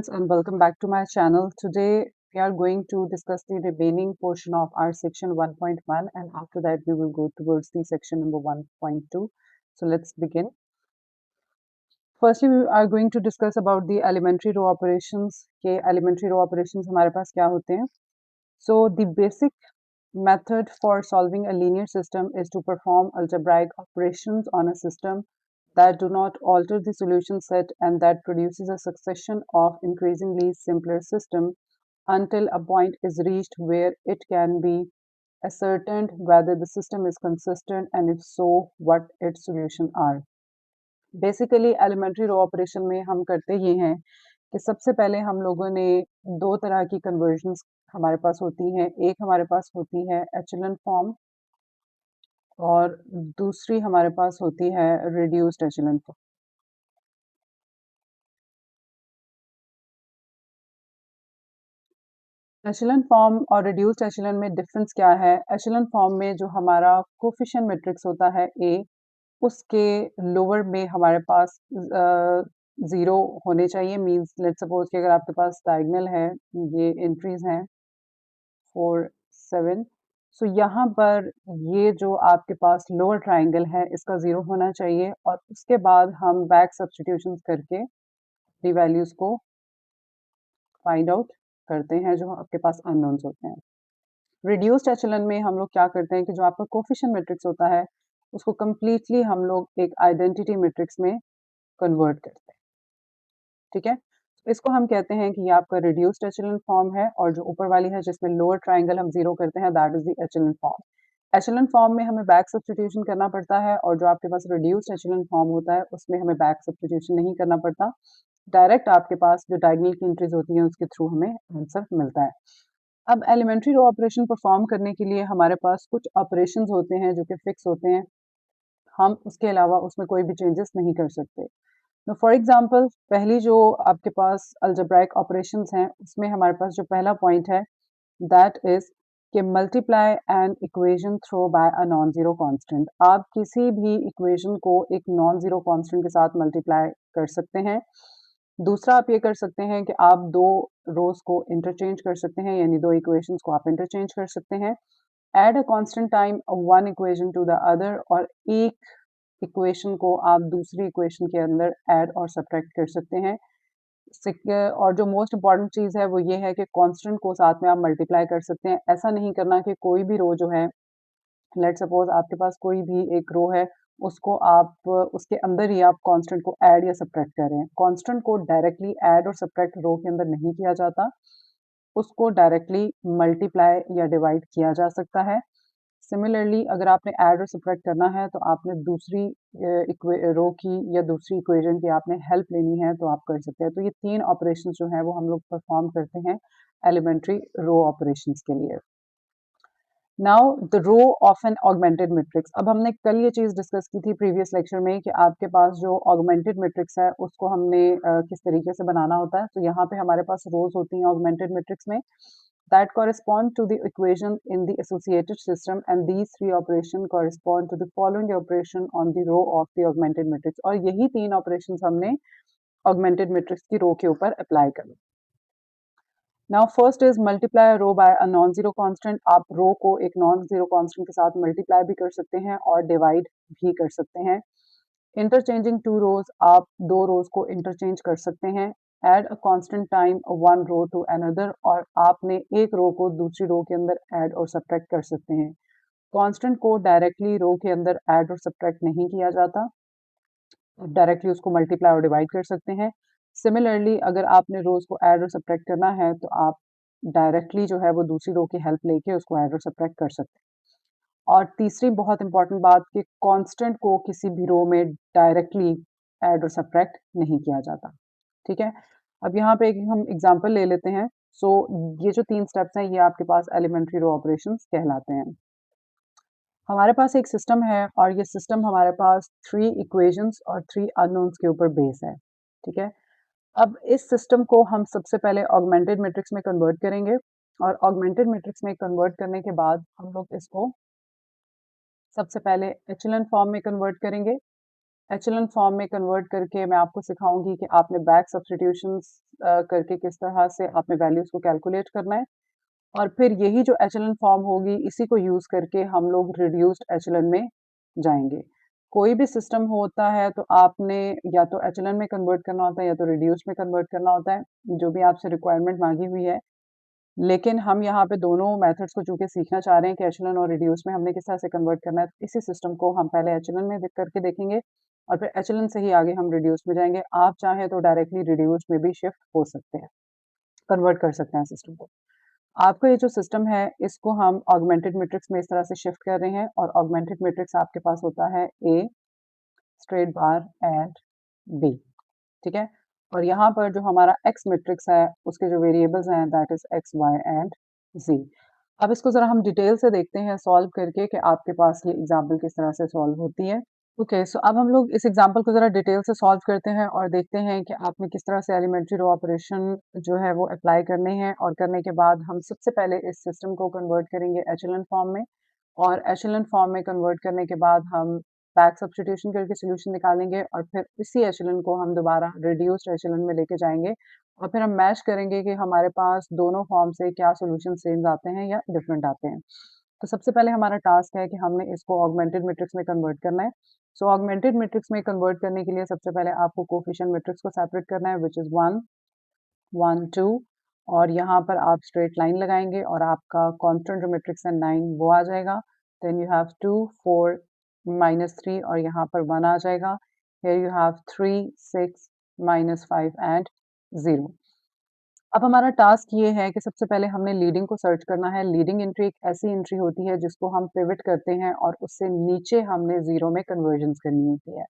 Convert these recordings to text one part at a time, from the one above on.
students and welcome back to my channel. Today we are going to discuss the remaining portion of our section 1.1 and after that we will go towards the section number 1.2. So let's begin. Firstly we are going to discuss about the elementary row operations. के elementary row operations हमारे पास क्या होते हैं? So the basic method for solving a linear system is to perform algebraic operations on a system that do not alter the solution set and that produces a succession of increasingly simpler system until a point is reached where it can be ascertained whether the system is consistent and if so, what its solutions are. Basically elementary row operation में हम करते ये हैं कि सबसे पहले हम लोगों ने दो तरह की कन्वर्जन्स हमारे पास होती हैं। एक हमारे पास होती है एचेलन फॉर्म और दूसरी हमारे पास होती है रिड्यूस्ड एचेलन फॉर्म। एचेलन फॉर्म और रिड्यूस्ड एचेलन में डिफरेंस क्या है? एचेलन फॉर्म में जो हमारा कोफिशिएंट मैट्रिक्स होता है ए, उसके लोअर में हमारे पास 0 होने चाहिए। मींस लेट्स सपोज कि अगर आपके पास डायगोनल है, ये एंट्रीज हैं 4 7, सो यहाँ पर ये जो आपके पास लोअर ट्राइंगल है इसका 0 होना चाहिए और उसके बाद हम बैक सब्स्टिट्यूशन करके दी वैल्यूज को फाइंड आउट करते हैं जो आपके पास अननोन्स होते हैं। रिड्यूस्ड एचेलन में हम लोग क्या करते हैं कि जो आपका कोफिशिएंट मैट्रिक्स होता है उसको कंप्लीटली हम लोग एक आइडेंटिटी मैट्रिक्स में कन्वर्ट करते हैं। ठीक है, इसको हम कहते हैं कि ये आपका रिड्यूस्ड एचेलन फॉर्म है और जो ऊपर वाली है जिसमें लोअर ट्राइंगल हम 0 करते हैं that is the echelon form. Echelon form में हमें बैक सब्स्टिट्यूशन करना पड़ता है और जो आपके पास रिड्यूस्ड एचेलन फॉर्म होता है उसमें हमें बैक सब्स्टिट्यूशन नहीं करना पड़ता, डायरेक्ट आपके पास जो डायगोनल की एंट्रीज होती हैं उसके थ्रू हमें आंसर मिलता है। अब एलिमेंट्री रो ऑपरेशन परफॉर्म करने के लिए हमारे पास कुछ ऑपरेशंस होते हैं जो कि फिक्स होते हैं, हम उसके अलावा उसमें कोई भी चेंजेस नहीं कर सकते। तो फॉर एग्जांपल पहली जो आपके पास अलजेब्राइक ऑपरेशंस हैं उसमें हमारे पास जो पहला पॉइंट है दैट इज कि multiply an equation through by a non zero constant. आप किसी भी इक्वेशन को एक नॉन जीरो कांस्टेंट के साथ मल्टीप्लाई कर सकते हैं। दूसरा आप ये कर सकते हैं कि आप दो रोज को इंटरचेंज कर सकते हैं, यानी दो इक्वेशंस को आप इंटरचेंज कर सकते हैं। Add a constant time one equation to the other, और एक इक्वेशन को आप दूसरी इक्वेशन के अंदर ऐड और सब्ट्रैक्ट कर सकते हैं। और जो मोस्ट इम्पॉर्टेंट चीज़ है वो ये है कि कांस्टेंट को साथ में आप मल्टीप्लाई कर सकते हैं। ऐसा नहीं करना कि कोई भी रो जो है, लेट सपोज आपके पास कोई भी एक रो है उसको आप उसके अंदर ही आप कांस्टेंट को ऐड या सब्ट्रैक्ट कर रहे हैं। कांस्टेंट को डायरेक्टली ऐड और सब्ट्रैक्ट रो के अंदर नहीं किया जाता, उसको डायरेक्टली मल्टीप्लाई या डिवाइड किया जा सकता है। सिमिलरली अगर आपने ऐड और सब्ट्रैक्ट करना है तो आपने दूसरी रो की या दूसरी इक्वेशन की आपने हेल्प लेनी है तो आप कर सकते हैं। तो ये तीन ऑपरेशंस जो है वो हम लोग परफॉर्म करते हैं एलिमेंट्री रो ऑपरेशंस के लिए। Now the row of an augmented matrix. अब हमने कल ये चीज़ डिस्कस की थी प्रीवियस लेक्चर में कि आपके पास जो ऑगमेंटेड मैट्रिक्स है उसको हमने किस तरीके से बनाना होता है। तो यहाँ पे हमारे पास रोज होती हैं ऑगमेंटेड मैट्रिक्स में that correspond to the equation in the associated system, and these three operation correspond to the following operation on the row of the augmented matrix। और यही तीन operations हमने augmented matrix की row के ऊपर apply करना। Now first is multiply a row by a non-zero constant। आप row को एक non-zero constant के साथ multiply भी कर सकते हैं और divide भी कर सकते हैं। Interchanging two rows, आप दो rows को interchange कर सकते हैं। Add a constant time one row to another, और आपने एक रो को दूसरी रो के अंदर ऐड और सब्ट्रैक्ट कर सकते हैं। कांस्टेंट को डायरेक्टली रो के अंदर ऐड और सब्ट्रैक्ट नहीं किया जाता, डायरेक्टली उसको मल्टीप्लाई और डिवाइड कर सकते हैं। सिमिलरली अगर आपने रोज को ऐड और सब्ट्रैक्ट करना है तो आप डायरेक्टली जो है वो दूसरी रो की हेल्प लेके उसको ऐड और सब्ट्रैक्ट कर सकते हैं। और तीसरी बहुत इंपॉर्टेंट बात कि कांस्टेंट को किसी भी रो में डायरेक्टली ऐड और सब्ट्रैक्ट नहीं किया जाता। ठीक है, अब यहाँ पे एक हम एग्जांपल ले लेते हैं। सो ये जो तीन स्टेप्स हैं ये आपके पास एलिमेंट्री रो ऑपरेशंस कहलाते हैं। हमारे पास एक सिस्टम है और ये सिस्टम हमारे पास 3 इक्वेशंस और 3 अननोन्स के ऊपर बेस है। ठीक है, अब इस सिस्टम को हम सबसे पहले ऑगमेंटेड मैट्रिक्स में कन्वर्ट करेंगे और ऑगमेंटेड मैट्रिक्स में कन्वर्ट करने के बाद हम लोग इसको सबसे पहले एचेलन फॉर्म में कन्वर्ट करेंगे। एचेलॉन फॉर्म में कन्वर्ट करके मैं आपको सिखाऊंगी कि आपने बैक सब्स्टिट्यूशंस करके किस तरह से आपने वैल्यूज को कैलकुलेट करना है, और फिर यही जो एचेलॉन फॉर्म होगी इसी को यूज करके हम लोग रिड्यूस्ड एचेलॉन में जाएंगे। कोई भी सिस्टम होता है तो आपने या तो एचेलॉन में कन्वर्ट करना होता है या तो रिड्यूस्ड में कन्वर्ट करना होता है, जो भी आपसे रिक्वायरमेंट मांगी हुई है। लेकिन हम यहाँ पे दोनों मेथड्स को चूंकि सीखना चाह रहे हैं कि एचेलॉन और रिड्यूस में हमने किस तरह से कन्वर्ट करना है, तो इसी सिस्टम को हम पहले एचेलॉन में करके देखेंगे और फिर एचेलॉन से ही आगे हम रिड्यूस में जाएंगे। आप चाहें तो डायरेक्टली रिड्यूस में भी शिफ्ट हो सकते हैं, कन्वर्ट कर सकते हैं सिस्टम को। आपका ये जो सिस्टम है इसको हम ऑगमेंटेड मैट्रिक्स में इस तरह से शिफ्ट कर रहे हैं, और ऑगमेंटेड मैट्रिक्स आपके पास होता है A straight bar and B, ठीक है। और यहाँ पर जो हमारा एक्स मैट्रिक्स है उसके जो वेरिएबल्स हैं that is X Y and Z. अब इसको जरा हम डिटेल से देखते हैं सॉल्व करके कि आपके पास ये एग्जाम्पल किस तरह से सॉल्व होती है। ओके, सो अब हम लोग इस एग्जाम्पल को जरा डिटेल से सॉल्व करते हैं और देखते हैं कि आपने किस तरह से एलिमेंट्री रो ऑपरेशन जो है वो अप्लाई करने हैं, और करने के बाद हम सबसे पहले इस सिस्टम को कन्वर्ट करेंगे एचेलॉन फॉर्म में, और एचेलॉन फॉर्म में कन्वर्ट करने के बाद हम बैक सब्स्टिट्यूशन करके सोल्यूशन निकालेंगे, और फिर इसी एचेलॉन को हम दोबारा रिड्यूस्ड एचेलॉन में लेके जाएंगे, और फिर हम मैच करेंगे कि हमारे पास दोनों फॉर्म से क्या सोल्यूशन सेम आते हैं या डिफरेंट आते हैं। तो सबसे पहले हमारा टास्क है कि हमने इसको ऑगमेंटेड मैट्रिक्स में कन्वर्ट करना है। सो ऑगमेंटेड मैट्रिक्स में कन्वर्ट करने के लिए सबसे पहले आपको कोफिशिएंट मैट्रिक्स को सेपरेट करना है, विच इज 1 1 2, और यहाँ पर आप स्ट्रेट लाइन लगाएंगे और आपका कांस्टेंट जो मैट्रिक्स है 9 वो आ जाएगा। देन यू हैव 2 4 -3 और यहाँ पर 1 आ जाएगा। Here you have 3 6 -5 and 0। अब हमारा टास्क ये है कि सबसे पहले हमने लीडिंग को सर्च करना है। लीडिंग एंट्री एक ऐसी एंट्री होती है जिसको हम पिवट करते हैं और उससे नीचे हमने ज़ीरो में कन्वर्जन्स करनी होती है।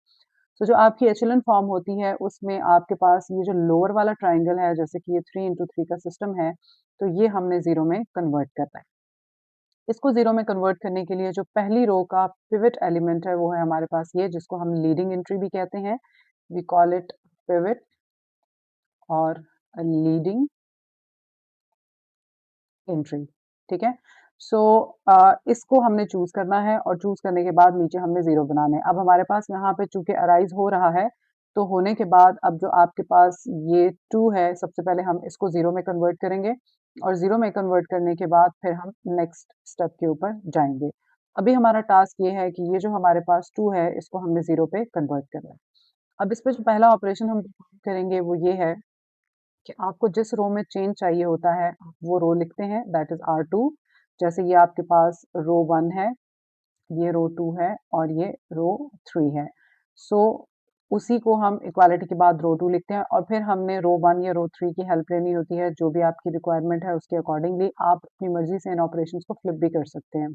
तो जो आपकी एचेलॉन फॉर्म होती है उसमें आपके पास ये जो लोअर वाला ट्राइंगल है, जैसे कि ये 3 इंटू 3 का सिस्टम है, तो ये हमने ज़ीरो में कन्वर्ट करना है। इसको ज़ीरो में कन्वर्ट करने के लिए जो पहली रो का पिवट एलिमेंट है वो है हमारे पास ये, जिसको हम लीडिंग एंट्री भी कहते हैं। वी कॉल इट पिवट और लीडिंग एंट्री, ठीक है। सो इसको हमने चूज करना है और चूज करने के बाद नीचे हमने जीरो बनाने हैं। अब हमारे पास यहाँ पे चूंकि अराइज हो रहा है, तो होने के बाद अब जो आपके पास ये 2 है, सबसे पहले हम इसको जीरो में कन्वर्ट करेंगे, और जीरो में कन्वर्ट करने के बाद फिर हम नेक्स्ट स्टेप के ऊपर जाएंगे। अभी हमारा टास्क ये है कि ये जो हमारे पास 2 है इसको हमने जीरो पे कन्वर्ट करना है। अब इस पे जो पहला ऑपरेशन हम करेंगे वो ये है कि आपको जिस रो में चेंज चाहिए होता है आप वो रो लिखते हैं, दैट इज R2। जैसे ये आपके पास रो 1 है, ये रो 2 है और ये रो 3 है। सो उसी को हम इक्वालिटी के बाद रो 2 लिखते हैं, और फिर हमने रो 1 या रो 3 की हेल्प लेनी होती है। जो भी आपकी रिक्वायरमेंट है उसके अकॉर्डिंगली आप अपनी मर्जी से इन ऑपरेशंस को फ्लिप भी कर सकते हैं।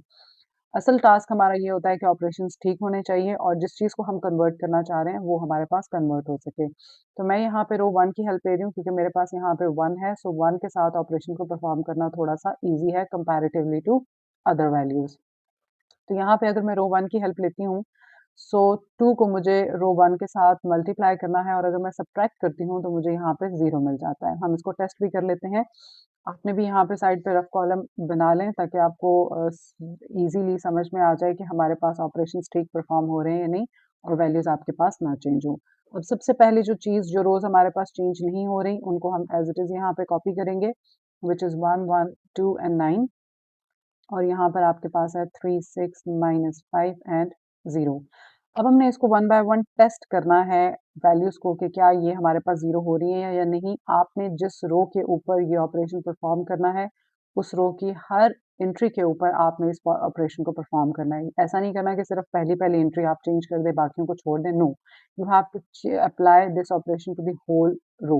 असल टास्क हमारा ये होता है कि ऑपरेशंस ठीक होने चाहिए और जिस चीज़ को हम कन्वर्ट करना चाह रहे हैं वो हमारे पास कन्वर्ट हो सके। तो मैं यहाँ पे रो 1 की हेल्प ले रही हूँ क्योंकि मेरे पास यहाँ पे 1 है, सो 1 के साथ ऑपरेशन को परफॉर्म करना थोड़ा-सा ईज़ी है कंपैरेटिवली टू अदर वैल्यूज़। तो यहाँ पे अगर मैं रो 1 की हेल्प लेती हूँ, सो 2 को मुझे रो 1 के साथ मल्टीप्लाई करना है, और अगर मैं सब्ट्रैक्ट करती हूँ तो मुझे यहाँ पे 0 मिल जाता है। हम इसको टेस्ट भी कर लेते हैं। आपने भी यहाँ पे साइड पे रफ कॉलम बना लें ताकि आपको ईज़िली समझ में आ जाए कि हमारे पास ऑपरेशंस ठीक परफॉर्म हो रहे हैं या नहीं, और वैल्यूज़ आपके पास ना चेंज हो। अब सबसे पहले जो चीज़ जो रोज़ हमारे पास चेंज नहीं हो रही उनको हम एज़ इट इज़ यहाँ पे कॉपी करेंगे, व्हिच इज़ 1 1 2 एंड 9, और यहाँ पर आपके पास है 3 6 -5 एंड 0। अब हमने इसको 1 बाय 1 टेस्ट करना है वैल्यूज़ को कि क्या ये हमारे पास 0 हो रही है या नहीं। आपने जिस रो के ऊपर ये ऑपरेशन परफॉर्म करना है, उस रो की हर एंट्री के ऊपर आपने इस ऑपरेशन को परफॉर्म करना है। ऐसा नहीं करना कि सिर्फ पहली एंट्री आप चेंज कर दें, बाकियों को छोड़ दें, no. You have to apply this operation to the whole row.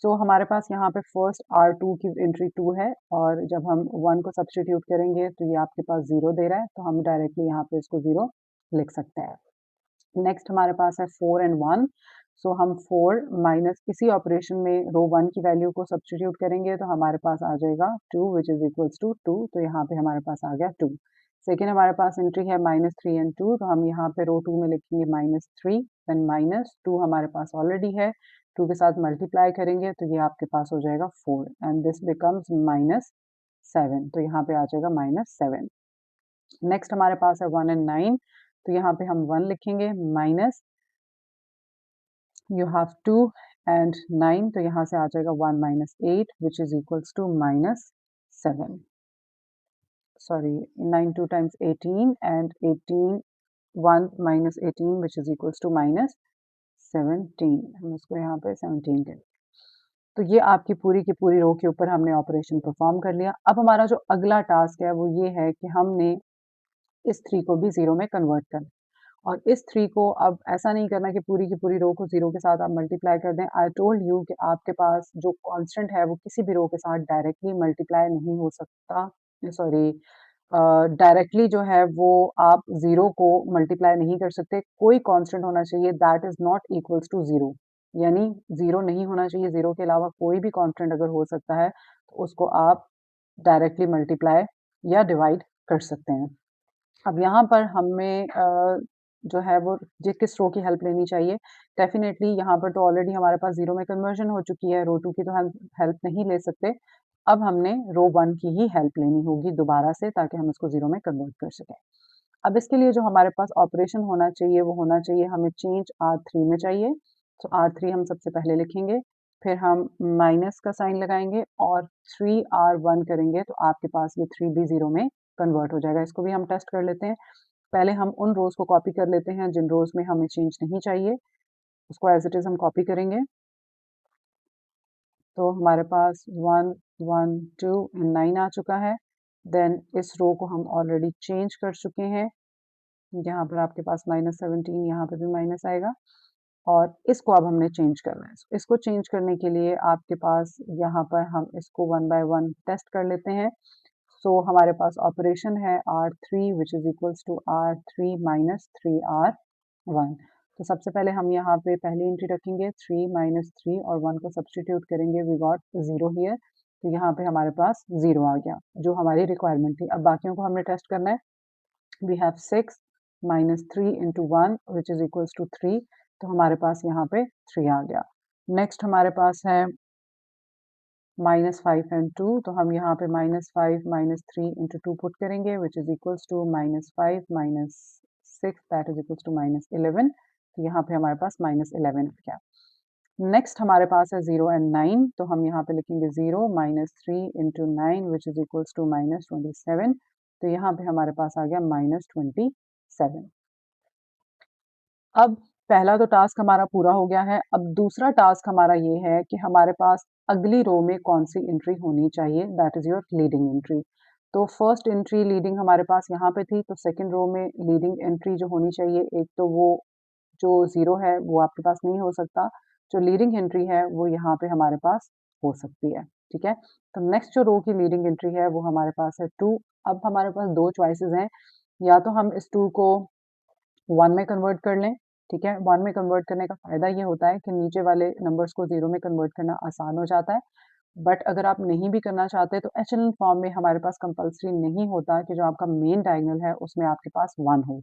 So हमारे पास यहाँ पे फर्स्ट R2 की एंट्री 2 है, और जब हम 1 को सब्स्टिट्यूट करेंगे तो ये आपके पास 0 दे रहा है, तो हम डायरेक्टली यहाँ पे इसको 0 लिख सकते हैं। नेक्स्ट हमारे पास है 4 एंड 1। सो हम 4 माइनस इसी ऑपरेशन में रो 1 की वैल्यू को सब्स्टिट्यूट करेंगे तो हमारे पास आ जाएगा 2 विच इज इक्वल्स टू 2, तो यहाँ पे हमारे पास आ गया 2। सेकेंड हमारे पास एंट्री है -3 एंड 2, तो हम यहाँ पे रो 2 में लिखेंगे -3, देन -2 हमारे पास ऑलरेडी है, 2 के साथ मल्टीप्लाई करेंगे तो ये आपके पास हो जाएगा 4 एंड दिस बिकम्स -7, तो यहाँ पे आ जाएगा -7। नेक्स्ट हमारे पास है 1 एंड 9, तो यहाँ पे हम 1 लिखेंगे माइनस यू हैव 2 एंड 9, तो यहाँ से आ जाएगा 1 minus 8 which is equals to minus 7. Sorry, 9 2 times 18 and 18 1 minus 18 which is equals to minus 17. हम इसको यहाँ पे 17 करें. तो ये आपकी पूरी की पूरी रो के ऊपर हमने ऑपरेशन परफॉर्म कर लिया. अब हमारा जो अगला टास्क है वो ये है कि हमने इस 3 को भी 0 में कन्वर्ट करना. और इस 3 को अब ऐसा नहीं करना कि पूरी की पूरी रो को 0 के साथ आप मल्टीप्लाई कर दें. आई टोल्ड यू कि आपके पास जो कांस्टेंट है वो किसी भी रो के साथ डायरेक्टली मल्टीप्लाई नहीं हो सकता. सॉरी, डायरेक्टली जो है वो आप 0 को मल्टीप्लाई नहीं कर सकते. कोई कांस्टेंट होना चाहिए that is not equals to 0, यानी 0 नहीं होना चाहिए. 0 के अलावा कोई भी कांस्टेंट अगर हो सकता है तो उसको आप डायरेक्टली मल्टीप्लाई या डिवाइड कर सकते हैं. अब यहाँ पर हमें जो है वो किस रो की हेल्प लेनी चाहिए. डेफिनेटली यहाँ पर तो ऑलरेडी हमारे पास 0 में कन्वर्जन हो चुकी है. रो 2 की तो हम हेल्प नहीं ले सकते. अब हमने रो 1 की ही हेल्प लेनी होगी दोबारा से, ताकि हम इसको 0 में कन्वर्ट कर सकें. अब इसके लिए जो हमारे पास ऑपरेशन होना चाहिए वो होना चाहिए हमें चेंज R3 में चाहिए. तो R3 हम सबसे पहले लिखेंगे, फिर हम माइनस का साइन लगाएंगे और 3R1 करेंगे तो आपके पास ये 3 भी 0 में कन्वर्ट हो जाएगा. इसको भी हम टेस्ट कर लेते हैं. पहले हम उन रोज को कॉपी कर लेते हैं जिन रोज में हमें चेंज नहीं चाहिए. उसको एज इट इज हम कॉपी करेंगे. तो हमारे पास 1 1 2 एंड 9 आ चुका है. देन इस रो को हम ऑलरेडी चेंज कर चुके हैं. यहाँ पर आपके पास -17, यहाँ पे भी माइनस आएगा और इसको अब हमने चेंज करना है. इसको चेंज करने के लिए आपके पास यहाँ पर हम इसको 1 बाय 1 टेस्ट कर लेते हैं. सो हमारे पास ऑपरेशन है R3 which is equals to R3 minus 3R1. तो सबसे पहले हम यहाँ पे पहली एंट्री रखेंगे 3 माइनस 3 और 1 को सब्सटीट्यूट करेंगे. We got 0 here. तो यहाँ पे हमारे पास 0 आ गया जो हमारी रिक्वायरमेंट थी. अब बाकियों को हमने टेस्ट करना है. We have 6 minus 3 into 1 which is equals to 3. तो हमारे पास यहाँ पे 3 आ गया. नेक्स्ट हमारे पास है -5 एंड 2. तो हम यहाँ पे -5 माइनस 3 इंटू 2 पुट करेंगे which is equals to -5 minus 6 that is equals to -11. तो यहाँ पे हमारे पास -11 आ गया. नेक्स्ट हमारे पास है 0 एंड 9. तो हम यहाँ पे लिखेंगे 0 minus 3 into 9 which is equals to -27. तो यहाँ पे हमारे पास आ गया -27. अब पहला तो टास्क हमारा पूरा हो गया है. अब दूसरा टास्क हमारा ये है कि हमारे पास अगली रो में कौन सी एंट्री होनी चाहिए. That is your leading entry. तो फर्स्ट एंट्री लीडिंग हमारे पास यहाँ पे थी. तो सेकंड रो में लीडिंग एंट्री जो होनी चाहिए, एक तो वो जो 0 है वो आपके पास नहीं हो सकता. जो लीडिंग एंट्री है वो यहाँ पे हमारे पास हो सकती है. ठीक है. तो नेक्स्ट जो रो की लीडिंग एंट्री है वो हमारे पास है 2. अब हमारे पास दो चॉइसेस हैं. या तो हम इस 2 को 1 में कन्वर्ट कर लें. ठीक है. 1 में कन्वर्ट करने का फ़ायदा ये होता है कि नीचे वाले नंबर्स को 0 में कन्वर्ट करना आसान हो जाता है. बट अगर आप नहीं भी करना चाहते तो एचेलन फॉर्म में हमारे पास कंपल्सरी नहीं होता कि जो आपका मेन डायगोनल है उसमें आपके पास 1 हो.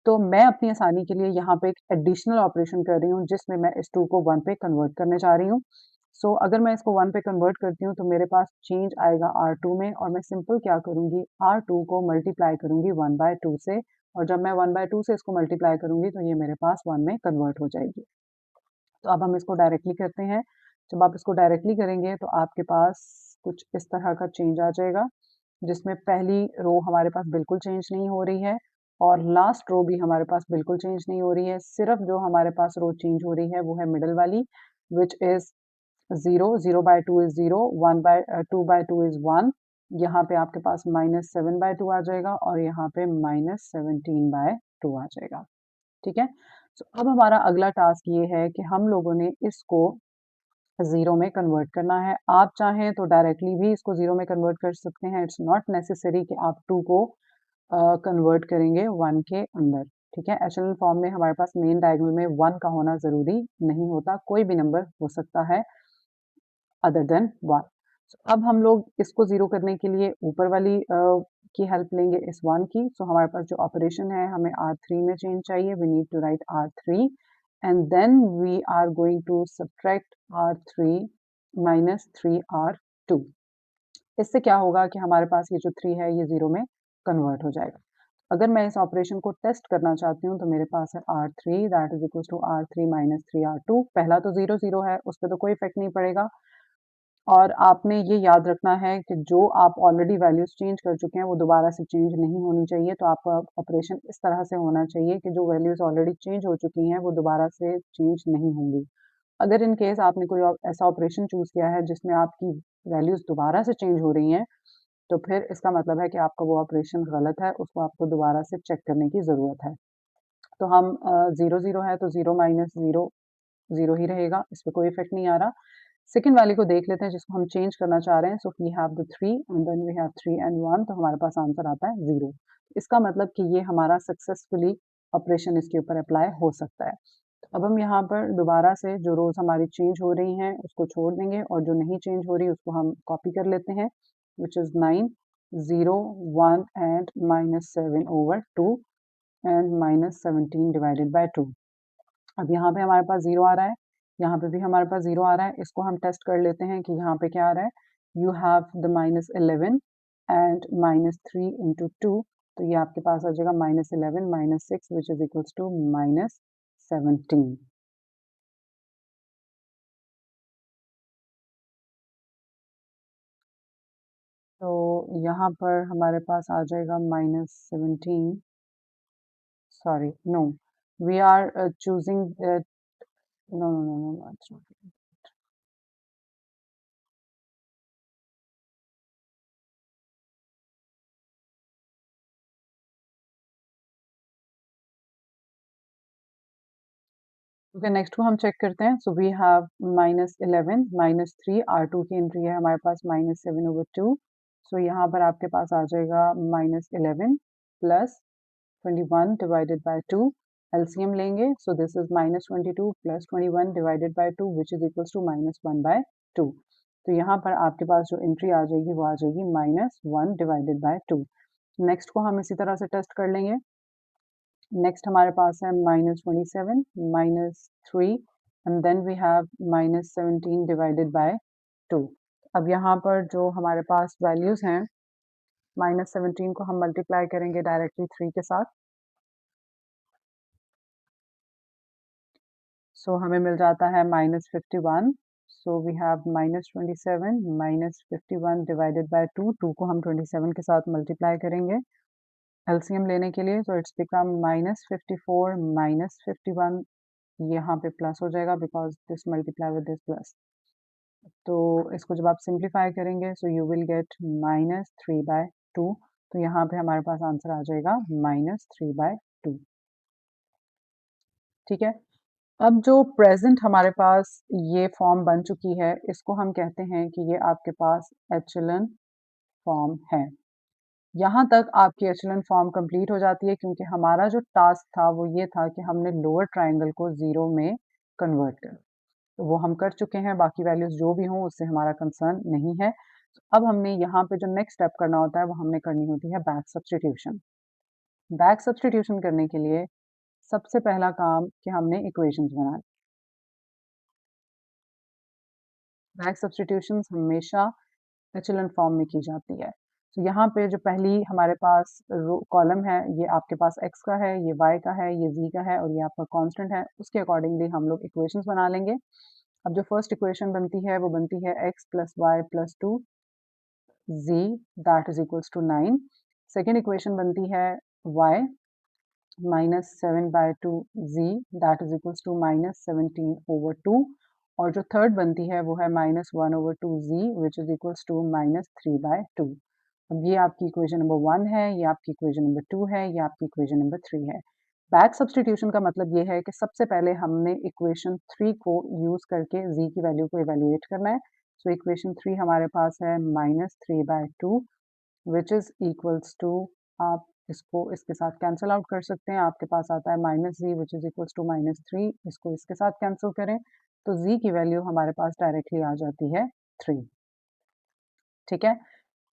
तो मैं अपनी आसानी के लिए यहाँ पे एक एडिशनल ऑपरेशन कर रही हूँ जिसमें मैं इस 2 को 1 पे कन्वर्ट करने जा रही हूँ. सो अगर मैं इसको 1 पे कन्वर्ट करती हूँ तो मेरे पास चेंज आएगा R2 में और मैं सिंपल क्या करूँगी, R2 को मल्टीप्लाई करूँगी 1 बाय 2 से. और जब मैं 1 बाय 2 से इसको मल्टीप्लाई करूँगी तो ये मेरे पास 1 में कन्वर्ट हो जाएगी. तो अब हम इसको डायरेक्टली करते हैं. जब आप इसको डायरेक्टली करेंगे तो आपके पास कुछ इस तरह का चेंज आ जाएगा जिसमें पहली रो हमारे पास बिल्कुल चेंज नहीं हो रही है और लास्ट रो भी हमारे पास बिल्कुल चेंज नहीं हो रही है. सिर्फ जो हमारे पास रो चेंज हो रही है वो है मिडल वाली which is 0 0 by 2 is 0 1 by 2 by 2 is 1. यहाँ पे आपके पास -7 बाय 2 आ जाएगा और यहाँ पे -17 बाय 2 आ जाएगा. ठीक है. तो अब हमारा अगला टास्क ये है कि हम लोगों ने इसको 0 में कन्वर्ट करना है. आप चाहें तो डायरेक्टली भी इसको 0 में कन्वर्ट कर सकते हैं. इट्स नॉट नेसेसरी कि आप 2 को कन्वर्ट करेंगे 1 के अंदर. ठीक है. एचेलन फॉर्म में हमारे पास मेन डायगोनल में 1 का होना ज़रूरी नहीं होता. कोई भी नंबर हो सकता है अदर देन 1. अब हम लोग इसको 0 करने के लिए ऊपर वाली की हेल्प लेंगे इस 1 की. सो हमारे पास जो ऑपरेशन है हमें R3 में चेंज चाहिए. We need to write R3 and then we are going to subtract R3 minus 3R2. इससे क्या होगा कि हमारे पास ये जो 3 है ये 0 में कन्वर्ट हो जाएगा. अगर मैं इस ऑपरेशन को टेस्ट करना चाहती हूँ तो मेरे पास है R3 that is equal to R3 minus 3R2। पहला तो 0 है, उस पर तो कोई इफेक्ट नहीं पड़ेगा। और आपने ये याद रखना है कि जो आप ऑलरेडी वैल्यूज चेंज कर चुके हैं वो दोबारा से चेंज नहीं होनी चाहिए। तो आपका ऑपरेशन इस तरह से होना चाहिए कि जो वैल्यूज ऑलरेडी चेंज हो चुकी हैं वो दोबारा से चेंज नहीं होंगी। अगर इन केस आपने कोई ऐसा ऑपरेशन चूज किया है जिसमें आपकी वैल्यूज दोबारा से चेंज हो रही हैं, तो फिर इसका मतलब है कि आपका वो ऑपरेशन गलत है, उसको आपको दोबारा से चेक करने की ज़रूरत है। तो हम 0 है तो 0 माइनस 0 0 ही रहेगा, इस पे कोई इफेक्ट नहीं आ रहा। सेकंड वाली को देख लेते हैं जिसको हम चेंज करना चाह रहे हैं। So we have the 3 and then we have 3 and 1, तो हमारे पास आंसर आता है 0। इसका मतलब कि ये हमारा सक्सेसफुली ऑपरेशन इसके ऊपर अप्लाई हो सकता है। तो अब हम यहाँ पर दोबारा से जो रोज हमारी चेंज हो रही हैं उसको छोड़ देंगे और जो नहीं चेंज हो रही उसको हम कॉपी कर लेते हैं, which is 9 0 1 and minus 7 over 2 and minus 17 divided by 2। अब यहाँ पे हमारे पास 0 आ रहा है, यहाँ पे भी हमारे पास 0 आ रहा है। इसको हम टेस्ट कर लेते हैं कि यहाँ पे क्या आ रहा है। You have the minus 11 and minus 3 into 2, तो ये आपके पास आ जाएगा minus 11 minus 6 which is equals to minus 17। तो यहाँ पर हमारे पास आ जाएगा minus 17। Sorry, no, we are choosing, no no no no, it's not. Okay, next को हम चेक करते हैं। So we have minus 11 minus 3, R2 की एंट्री है हमारे पास माइनस 7 ओवर 2। सो यहाँ पर आपके पास आ जाएगा minus 11 plus 21 divided by 2। LCM लेंगे, so this is minus 22 plus 21 divided by 2 which is equals to minus 1 by 2। तो यहाँ पर आपके पास जो एंट्री आ जाएगी वो आ जाएगी माइनस 1 डिवाइडेड बाय 2। नेक्स्ट को हम इसी तरह से टेस्ट कर लेंगे। नेक्स्ट हमारे पास है minus 27 minus 3 and then we have minus 17 divided by 2। अब यहाँ पर जो हमारे पास वैल्यूज हैं, माइनस 17 को हम मल्टीप्लाई करेंगे डायरेक्टली 3 के साथ। सो हमें मिल जाता है minus 51। So we have minus 27 minus 51 divided by 2। 2 को हम 27 के साथ मल्टीप्लाई करेंगे एलसीएम लेने के लिए, तो इट्स बिकम माइनस 54 माइनस 51। यहाँ पे प्लस हो जाएगा because this multiply with this plus. तो इसको जब आप सिंप्लीफाई करेंगे so you will get minus 3 by 2। तो यहाँ पे हमारे पास आंसर आ जाएगा माइनस 3 बाय 2। ठीक है। अब जो प्रेजेंट हमारे पास ये फॉर्म बन चुकी है, इसको हम कहते हैं कि ये आपके पास एचेलन फॉर्म है। यहाँ तक आपकी एचेलन फॉर्म कंप्लीट हो जाती है क्योंकि हमारा जो टास्क था वो ये था कि हमने लोअर ट्राइंगल को जीरो में कन्वर्ट कर, तो वो हम कर चुके हैं। बाकी वैल्यूज जो भी हों उससे हमारा कंसर्न नहीं है। तो अब हमने यहाँ पे जो नेक्स्ट स्टेप करना होता है वो हमने करनी होती है बैक सब्सटीट्यूशन। बैक सब्सटीट्यूशन करने के लिए सबसे पहला काम कि हमने इक्वेशंस बनाए। बैक सब्सटीट्यूशन हमेशा एचेलन फॉर्म में की जाती है। तो यहाँ पे जो पहली हमारे पास कॉलम है ये आपके पास x का है, ये y का है, ये z का है और ये आपका कांस्टेंट है। उसके अकॉर्डिंगली हम लोग इक्वेशंस बना लेंगे। अब जो फर्स्ट इक्वेशन बनती है वो बनती है x plus y plus 2 z that is equals to 9। Second equation बनती है y minus 7 by 2 z that is equals to minus 17 over 2। और जो थर्ड बनती है वो है minus 1 over 2 z which is equals to minus 3 by 2। अब ये आपकी इक्वेशन नंबर 1 है, ये आपकी इक्वेशन नंबर 2 है, ये आपकी इक्वेशन नंबर 3 है। बैक सब्सटीट्यूशन का मतलब ये है कि सबसे पहले हमने इक्वेशन 3 को यूज करके z की वैल्यू को इवेल्युएट करना है। सो इक्वेशन 3 हमारे पास है minus 3 by 2 which is equals to, आप इसको इसके साथ कैंसिल आउट कर सकते हैं। आपके पास आता है minus z which is equals to minus 3। इसको इसके साथ कैंसिल करें तो z की वैल्यू हमारे पास डायरेक्टली आ जाती है 3। ठीक है।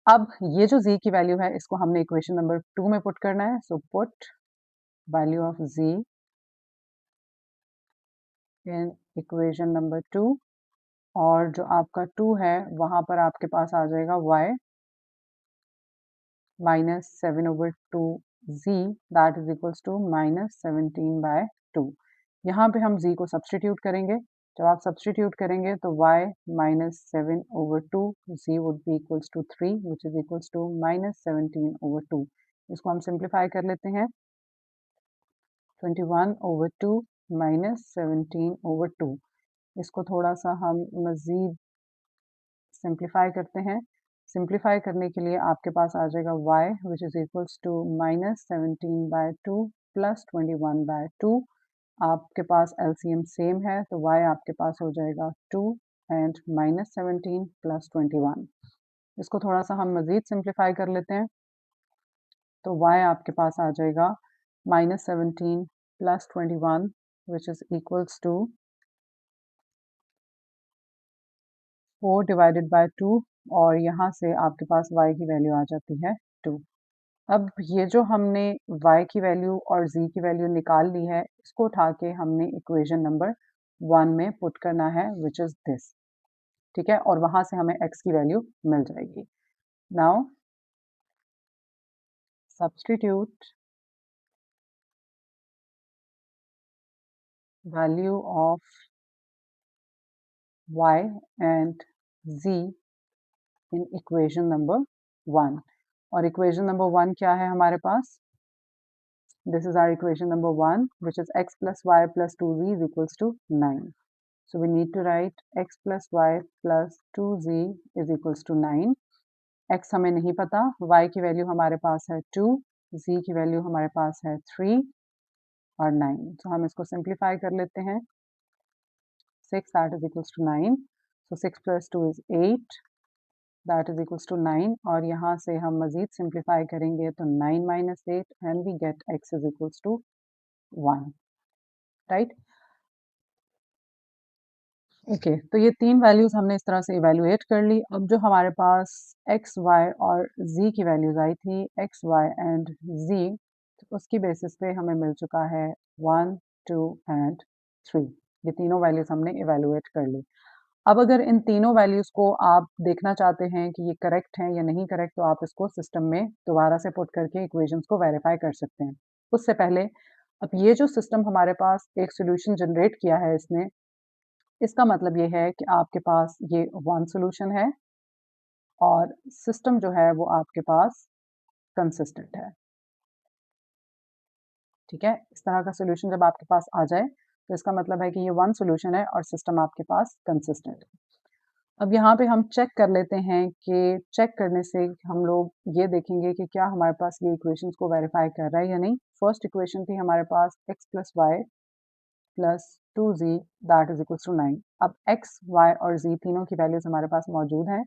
अब ये जो z की वैल्यू है इसको हमने इक्वेशन नंबर 2 में पुट करना है। So put value of z in equation number 2 और जो आपका 2 है वहां पर आपके पास आ जाएगा y minus 7 over 2 z that is equals to -17/2। यहाँ पे हम z को सब्सटीट्यूट करेंगे। जब आप सब्सटीट्यूट करेंगे तो y -7/2 z would be equals to 3 which is equals to -17/2। इसको हम सिंप्लीफाई कर लेते हैं। 21/2 -17/2। इसको थोड़ा सा हम मज़ीद सिंप्लीफाई करते हैं। सिंप्लीफाई करने के लिए आपके पास आ जाएगा y which is equals to -17/2 plus 21/2। आपके पास एलसीएम सेम है तो y आपके पास हो जाएगा 2 एंड -17 प्लस 21। इसको थोड़ा सा हम मज़ीद सिंप्लीफाई कर लेते हैं तो y आपके पास आ जाएगा -17 plus 21 which is equals to 4 divided by 2 और यहाँ से आपके पास y की वैल्यू आ जाती है 2। अब ये जो हमने y की वैल्यू और z की वैल्यू निकाल ली है, इसको उठा के हमने इक्वेशन नंबर 1 में पुट करना है विच इज़ दिस। ठीक है, और वहाँ से हमें x की वैल्यू मिल जाएगी। Now substitute value of y and z in equation number 1। और इक्वेशन नंबर 1 क्या है हमारे पास? This is our equation number 1 which is x plus y plus 2z is equals to 9. So we need to write x plus y plus 2z is equals to 9. x हमें नहीं पता, y की value हमारे पास है 2, z की value हमारे पास है 3 और 9। तो हम इसको सिंप्लीफाई कर लेते हैं। 6 that is equals to 9. So 6 plus 2 is 8 that is equals to 9 और यहाँ से हम मज़ीद सिंप्लीफाई करेंगे तो 9 minus 8 and we get x is equals to 1, right. Okay, तो ये तीन वैल्यूज़ हमने इस तरह से इवैल्यूएट कर ली। अब जो हमारे पास x, y और z की वैल्यूज़ आई थी, x, y एंड z, तो उसकी बेसिस पे हमें मिल चुका है 1, 2 एंड 3। ये तीनों वैल्यूज़ हमने इवैल्यूएट कर ली। अब अगर इन तीनों वैल्यूज़ को आप देखना चाहते हैं कि ये करेक्ट हैं या नहीं करेक्ट, तो आप इसको सिस्टम में दोबारा से पुट करके इक्वेशंस को वेरीफाई कर सकते हैं। उससे पहले अब ये जो सिस्टम हमारे पास एक सॉल्यूशन जनरेट किया है इसने, इसका मतलब ये है कि आपके पास ये वन सॉल्यूशन है और सिस्टम जो है वो आपके पास कंसिस्टेंट है। ठीक है, इस तरह का सॉल्यूशन जब आपके पास आ जाए तो इसका मतलब है कि ये वन सॉल्यूशन है और सिस्टम आपके पास कंसिस्टेंट है। अब यहाँ पे हम चेक कर लेते हैं कि चेक करने से हम लोग ये देखेंगे कि क्या हमारे पास ये इक्वेशंस को वेरीफाई कर रहा है या नहीं। फर्स्ट इक्वेशन थी हमारे पास x plus y plus 2z that is equals to 9। अब x, y और z तीनों की वैल्यूज हमारे पास मौजूद हैं।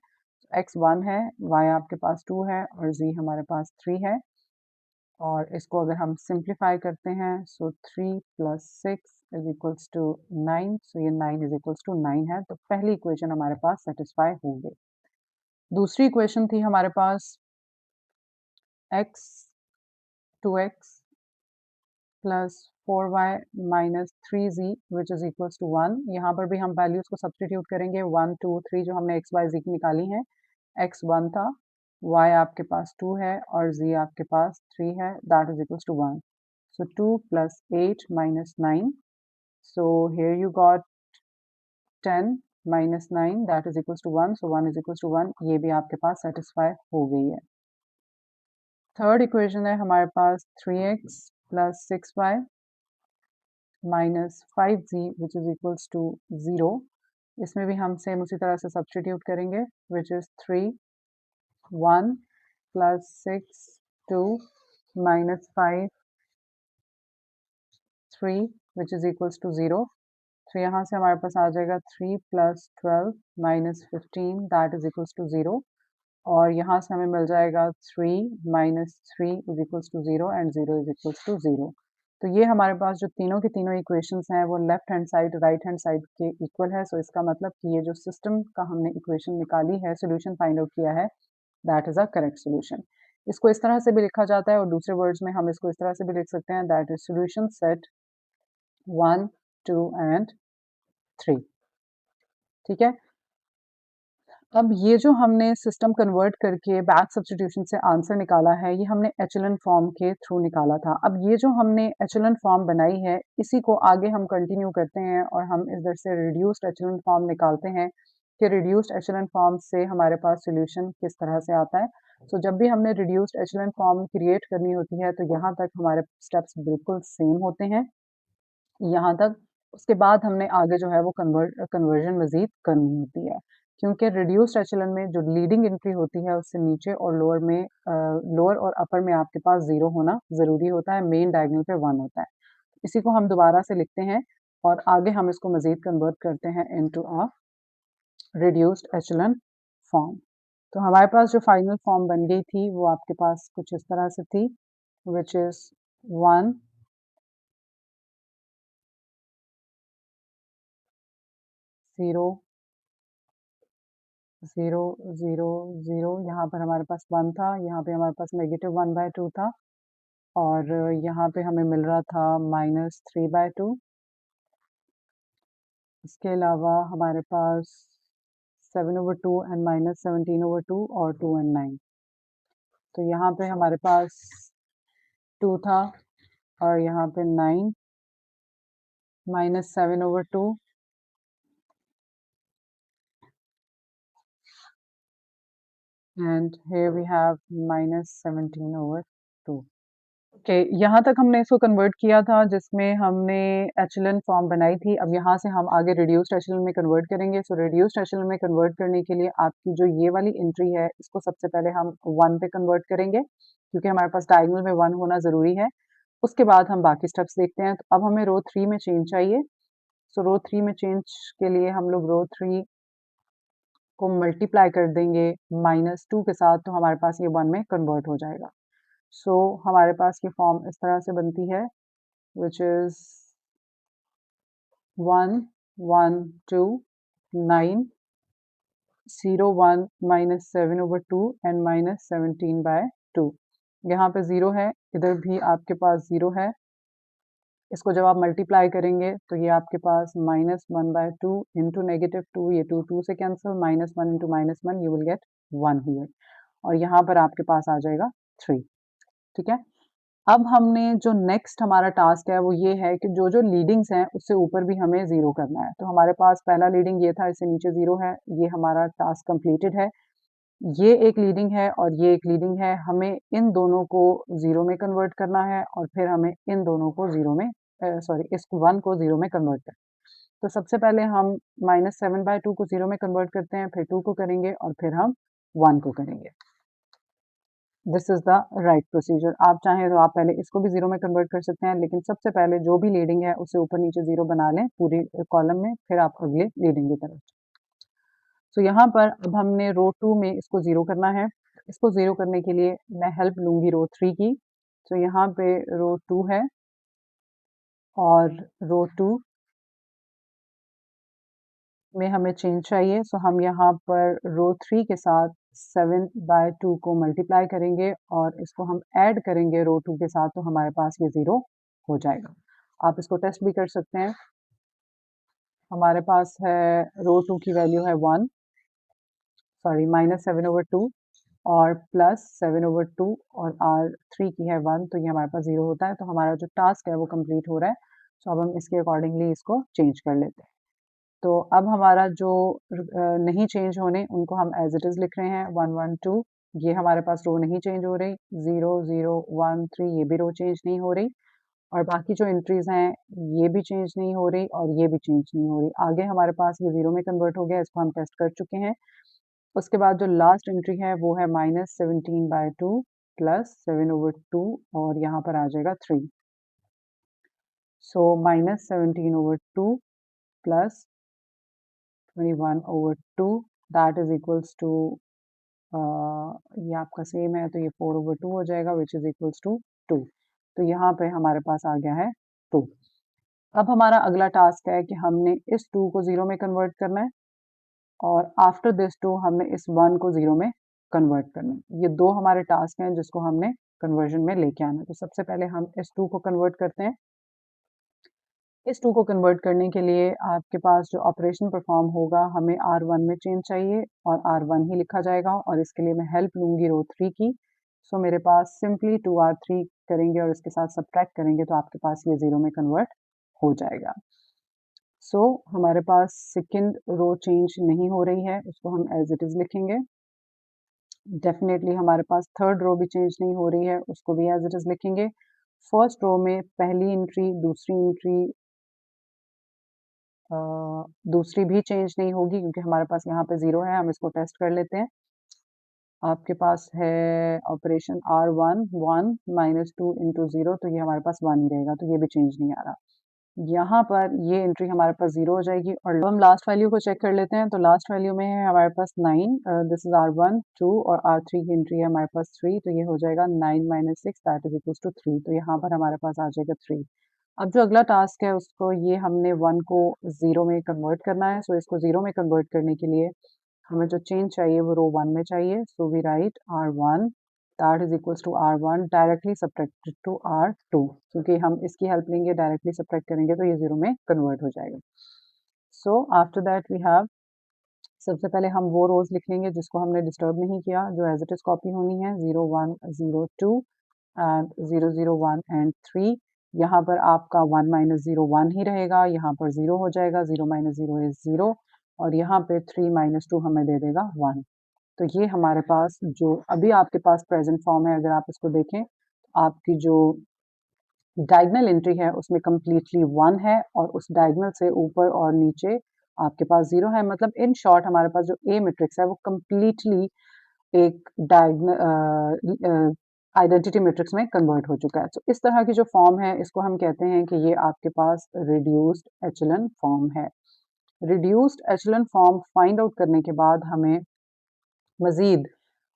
x 1 है, y आपके पास 2 है और z हमारे पास 3 है। और इसको अगर हम सिंप्लीफाई करते हैं सो 3 प्लस 6 इज इक्वल्स टू 9। सो ये 9 इज इक्वल्स टू 9 है, तो पहली इक्वेशन हमारे पास सेटिस्फाई हो गई। दूसरी इक्वेशन थी हमारे पास x 2x plus 4y minus 3z which is equals to 1। यहाँ पर भी हम वैल्यूज को सब्सटीट्यूट करेंगे। 1 2 3 जो हमने x y z की निकाली है, x 1 था, y आपके पास 2 है और z आपके पास 3 है, that is equals to 1। So 2 plus 8 minus 9, so here you got 10 minus 9 that is equals to 1। So 1 is equals to 1, ये भी आपके पास सेटिस्फाई हो गई है। थर्ड इक्वेशन है हमारे पास 3x plus 6y minus 5z which is equals to 0। इसमें भी हम सेम उसी तरह से सब्सटीट्यूट करेंगे which is 3 1 plus 6 2 minus 5 3 which is equals to 0। तो यहाँ से हमारे पास आ जाएगा 3 plus 12 minus 15 that is equals to 0। और यहाँ से हमें मिल जाएगा 3 minus 3 is equals to 0 and 0 is equals to 0। तो ये हमारे पास जो तीनों की तीनों इक्वेशंस हैं वो left hand side right hand side के इक्वल है। सो इसका मतलब कि ये जो सिस्टम का हमने इक्वेशन निकाली है, सोल्यूशन फाइंड आउट किया है, that is a correct solution. इसको इस तरह से भी लिखा जाता है और दूसरे वर्ड्स में हम इसको इस तरह से भी लिख सकते हैं, that is solution set 1 2 and 3। ठीक है, अब ये जो हमने सिस्टम कन्वर्ट करके बैक सब्स्टिट्यूशन से आंसर निकाला है, ये हमने एचेलन फॉर्म के थ्रू निकाला था। अब ये जो हमने एचेलन फॉर्म बनाई है, इसी को आगे हम कंटिन्यू करते हैं और हम इधर से रिड्यूस्ड एचेलन फॉर्म निकालते हैं कि रिड्यूस्ड एचेलन फॉर्म से हमारे पास सॉल्यूशन किस तरह से आता है। सो जब भी हमने रिड्यूस्ड एचेलन फॉर्म क्रिएट करनी होती है, तो यहाँ तक हमारे स्टेप्स बिल्कुल सेम होते हैं, यहाँ तक। उसके बाद हमने आगे जो है वो कन्वर्जन मज़ीद करनी होती है, क्योंकि रिड्यूस्ड एचेलन में जो लीडिंग एंट्री होती है उससे नीचे और लोअर में लोअर और अपर में आपके पास 0 होना ज़रूरी होता है, मेन डायगोनल पे 1 होता है। इसी को हम दोबारा से लिखते हैं और आगे हम इसको मज़ीद कन्वर्ट करते हैं इनटू अ रिड्यूस्ड एचेलन फॉर्म। तो हमारे पास जो फाइनल फॉर्म बन गई थी वो आपके पास कुछ इस तरह से थी, व्हिच इज़ 1 0 0 0 0, यहाँ पर हमारे पास 1 था, यहाँ पे हमारे पास -1/2 था और यहाँ पे हमें मिल रहा था -3/2। इसके अलावा हमारे पास 7/2 एंड -17/2 और 2 एंड 9। तो यहाँ पे हमारे पास 2 था और यहाँ पे 9 -7/2 and here we have -17/2। Okay, यहाँ तक हमने इसको कन्वर्ट किया था जिसमें हमने एचेलन फॉर्म बनाई थी। अब यहाँ से हम आगे रिड्यूस्ड एचेलन में कन्वर्ट करेंगे। सो रिड्यूस्ड एचेलन में कन्वर्ट करने के लिए आपकी जो ये वाली एंट्री है, इसको सबसे पहले हम 1 पे कन्वर्ट करेंगे, क्योंकि हमारे पास डायगोनल में 1 होना ज़रूरी है। उसके बाद हम बाकी स्टेप्स देखते हैं। तो अब हमें रो 3 में चेंज चाहिए। सो रो 3 में चेंज के लिए हम लोग रो 3 को मल्टीप्लाई कर देंगे -2 के साथ, तो हमारे पास ये 1 में कन्वर्ट हो जाएगा। सो हमारे पास ये फॉर्म इस तरह से बनती है, which is 1 1 2 9 0 1 -7/2 एंड -17/2। यहाँ पे 0 है, इधर भी आपके पास 0 है। इसको जब आप मल्टीप्लाई करेंगे तो ये आपके पास -1/2 इंटू -2, ये 2 से cancel, -1 into -1 you will gate 1 here और यहाँ पर आपके पास आ जाएगा 3। ठीक है। अब हमने जो नेक्स्ट हमारा टास्क है वो ये है कि जो लीडिंग्स हैं उससे ऊपर भी हमें 0 करना है। तो हमारे पास पहला लीडिंग ये था, इससे नीचे 0 है, ये हमारा टास्क कंप्लीटेड है। ये एक लीडिंग है और ये एक लीडिंग है, हमें इन दोनों को 0 में कन्वर्ट करना है और फिर हमें इन दोनों को 0 में सॉरी इस 1 को 0 में कन्वर्ट करना है। तो सबसे पहले हम -7/2 को 0 में कन्वर्ट करते हैं, फिर 2 को करेंगे और फिर हम 1 को करेंगे। This is the right procedure. आप चाहें तो आप पहले इसको भी 0 में कन्वर्ट कर सकते हैं, लेकिन सबसे पहले जो भी लीडिंग है उसे ऊपर-नीचे 0 बना लें पूरी कॉलम में, फिर आप अगले लीडिंग की तरफ। तो यहाँ पर अब हमने रो 2 में इसको 0 करना है। इसको 0 करने के लिए मैं हेल्प लूँगी रो 3 की। तो यहाँ पे रो 2 है और रो 2 में हमें चेंज चाहिए। सो हम यहाँ पर रो 3 के साथ 7/2 को मल्टीप्लाई करेंगे और इसको हम ऐड करेंगे रो 2 के साथ, तो हमारे पास ये 0 हो जाएगा। आप इसको टेस्ट भी कर सकते हैं। हमारे पास है रो 2 की वैल्यू है 1 सॉरी -7/2 और +7/2 और R3 की है 1, तो ये हमारे पास 0 होता है। तो हमारा जो टास्क है वो कंप्लीट हो रहा है। तो अब हम इसके अकॉर्डिंगली इसको चेंज कर लेते हैं। तो अब हमारा जो नहीं चेंज होने उनको हम एज़ इट इज़ लिख रहे हैं 1 1 2, ये हमारे पास रो नहीं चेंज हो रही, 0 0 1 3 ये भी रो चेंज नहीं हो रही और बाकी जो एंट्रीज़ हैं ये भी चेंज नहीं हो रही और ये भी चेंज नहीं हो रही। आगे हमारे पास ये 0 में कन्वर्ट हो गया, इसको हम टेस्ट कर चुके हैं। उसके बाद जो लास्ट एंट्री है वो है -17/2 +7/2 और यहाँ पर आ जाएगा 3। सो -17/2 +21/2 दैट इज़ इक्वल्स टू ये आपका सेम है तो ये 4/2 हो जाएगा व्हिच इज़ इक्वल्स टू 2। तो यहाँ पे हमारे पास आ गया है 2। अब हमारा अगला टास्क है कि हमने इस 2 को 0 में कन्वर्ट करना है और आफ्टर दिस 2 हमने इस 1 को 0 में कन्वर्ट करना है। ये 2 हमारे टास्क हैं जिसको हमने कन्वर्जन में लेके आना है। तो सबसे पहले हम इस 2 को कन्वर्ट करते हैं। इस 2 को कन्वर्ट करने के लिए आपके पास जो ऑपरेशन परफॉर्म होगा हमें R1 में चेंज चाहिए और R1 ही लिखा जाएगा और इसके लिए मैं हेल्प लूँगी रो 3 की। सो मेरे पास सिंपली 2R3 करेंगे और इसके साथ सब्ट्रैक्ट करेंगे तो आपके पास ये 0 में कन्वर्ट हो जाएगा। सो हमारे पास सेकंड रो चेंज नहीं हो रही है, उसको हम एज़ इट इज़ लिखेंगे। डेफिनेटली हमारे पास थर्ड रो भी चेंज नहीं हो रही है, उसको भी एज़ इट इज़ लिखेंगे। फर्स्ट रो में पहली एंट्री, दूसरी भी चेंज नहीं होगी क्योंकि हमारे पास यहाँ पे 0 है, हम इसको टेस्ट कर लेते हैं। आपके पास है ऑपरेशन R1 1 माइनस 2 इंटू 0 तो ये हमारे पास 1 ही रहेगा, तो ये भी चेंज नहीं आ रहा। यहाँ पर ये एंट्री हमारे पास 0 हो जाएगी और अब हम लास्ट वैल्यू को चेक कर लेते हैं, तो लास्ट वैल्यू में है हमारे पास 9 दिस इज़ R1 2 और R3 की एंट्री है हमारे पास 3 तो ये हो जाएगा 9 minus 6 that is equals to 3 तो यहाँ पर हमारे पास आ जाएगा 3। अब जो अगला टास्क है उसको ये हमने 1 को 0 में कन्वर्ट करना है, सो इसको 0 में कन्वर्ट करने के लिए हमें जो चेंज चाहिए वो रो 1 में चाहिए, so we write R1 that is equals to R1 directly subtracted to R2 क्योंकि हम इसकी हेल्प लेंगे डायरेक्टली सब्ट्रैक्ट करेंगे तो ये 0 में कन्वर्ट हो जाएगा। So after that we have सबसे पहले हम वो रोज़ लिख लेंगे जिसको हमने डिस्टर्ब नहीं किया, जो एज़ इट इज़ कॉपी होनी है 0 1 0 2 एंड 0 0 1 एंड 3। यहाँ पर आपका 1 माइनस 0 1 ही रहेगा, यहाँ पर 0 हो जाएगा, 0 माइनस 0 इज़ 0 और यहाँ पे 3 माइनस 2 हमें दे देगा 1। तो ये हमारे पास जो अभी आपके पास प्रेज़ेंट फॉर्म है, अगर आप इसको देखें, तो आपकी जो डायगोनल एंट्री है उसमें कंप्लीटली 1 है और उस डायगोनल से ऊपर और नीचे आपके पास 0 है। मतलब इन शॉर्ट हमारे पास जो ए मैट्रिक्स है वो कंप्लीटली एक आइडेंटिटी मैट्रिक्स में कन्वर्ट हो चुका है। तो इस तरह की जो फॉर्म है इसको हम कहते हैं कि ये आपके पास रिड्यूस्ड एचेलॉन फॉर्म है। Reduced echelon form find out करने के बाद हमें मज़ीद